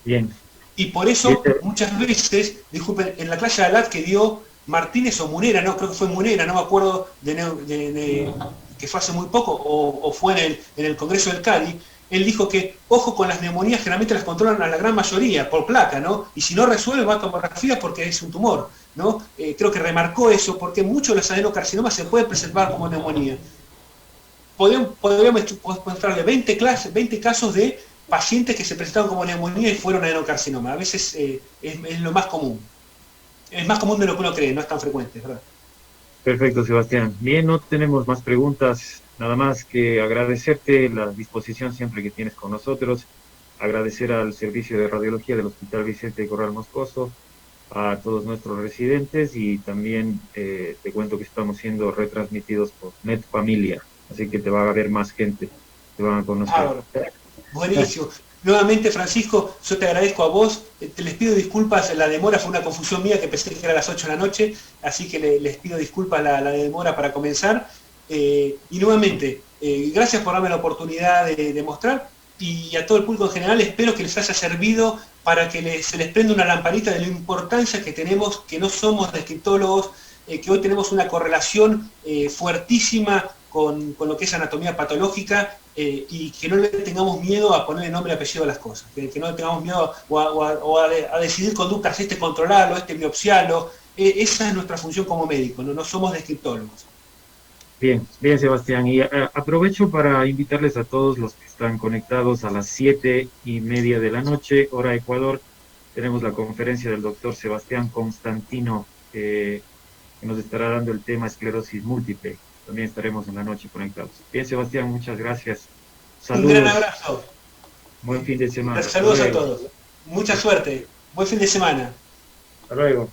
Bien. Y por eso, muchas veces, disculpen, en la clase de ALAT que dio Martínez o Munera, no, creo que fue Munera, no me acuerdo que fue hace muy poco, o fue en el Congreso del Cádiz, él dijo que, ojo con las neumonías, generalmente las controlan a la gran mayoría, por placa, ¿no? Y si no resuelve, va a tomografía porque es un tumor, ¿no? Creo que remarcó eso, porque muchos de los adenocarcinomas se pueden preservar como neumonía. Podríamos mostrarle 20 casos de pacientes que se presentaron como neumonía y fueron adenocarcinoma. A veces es lo más común. Es más común de lo que uno cree, no es tan frecuente, ¿verdad? Perfecto, Sebastián. Bien, no tenemos más preguntas, nada más que agradecerte la disposición siempre que tienes con nosotros, agradecer al Servicio de Radiología del Hospital Vicente Corral Moscoso, a todos nuestros residentes y también te cuento que estamos siendo retransmitidos por Net Familia, así que te va a ver más gente, te van a conocer. Buenísimo. Nuevamente, Francisco, yo te agradezco a vos, les pido disculpas, la demora fue una confusión mía que pensé que era a las 8 de la noche, así que les pido disculpas la demora para comenzar. Y nuevamente, gracias por darme la oportunidad de mostrar, y a todo el público en general espero que les haya servido para que se les prenda una lamparita de la importancia que tenemos, que no somos descriptólogos, que hoy tenemos una correlación fuertísima con lo que es anatomía patológica, y que no le tengamos miedo a ponerle nombre y apellido a las cosas, que no le tengamos miedo a decidir conductas, controlarlo, biopsiarlo. Esa es nuestra función como médico, no somos descriptólogos. Bien, Sebastián, y aprovecho para invitarles a todos los que están conectados a las 7:30 de la noche, hora Ecuador. Tenemos la conferencia del doctor Sebastián Constantino, que nos estará dando el tema esclerosis múltiple. También estaremos en la noche conectados. Bien, Sebastián, muchas gracias. Saludos. Un gran abrazo. Buen fin de semana. Saludos a todos. Mucha suerte. Buen fin de semana. Hasta luego.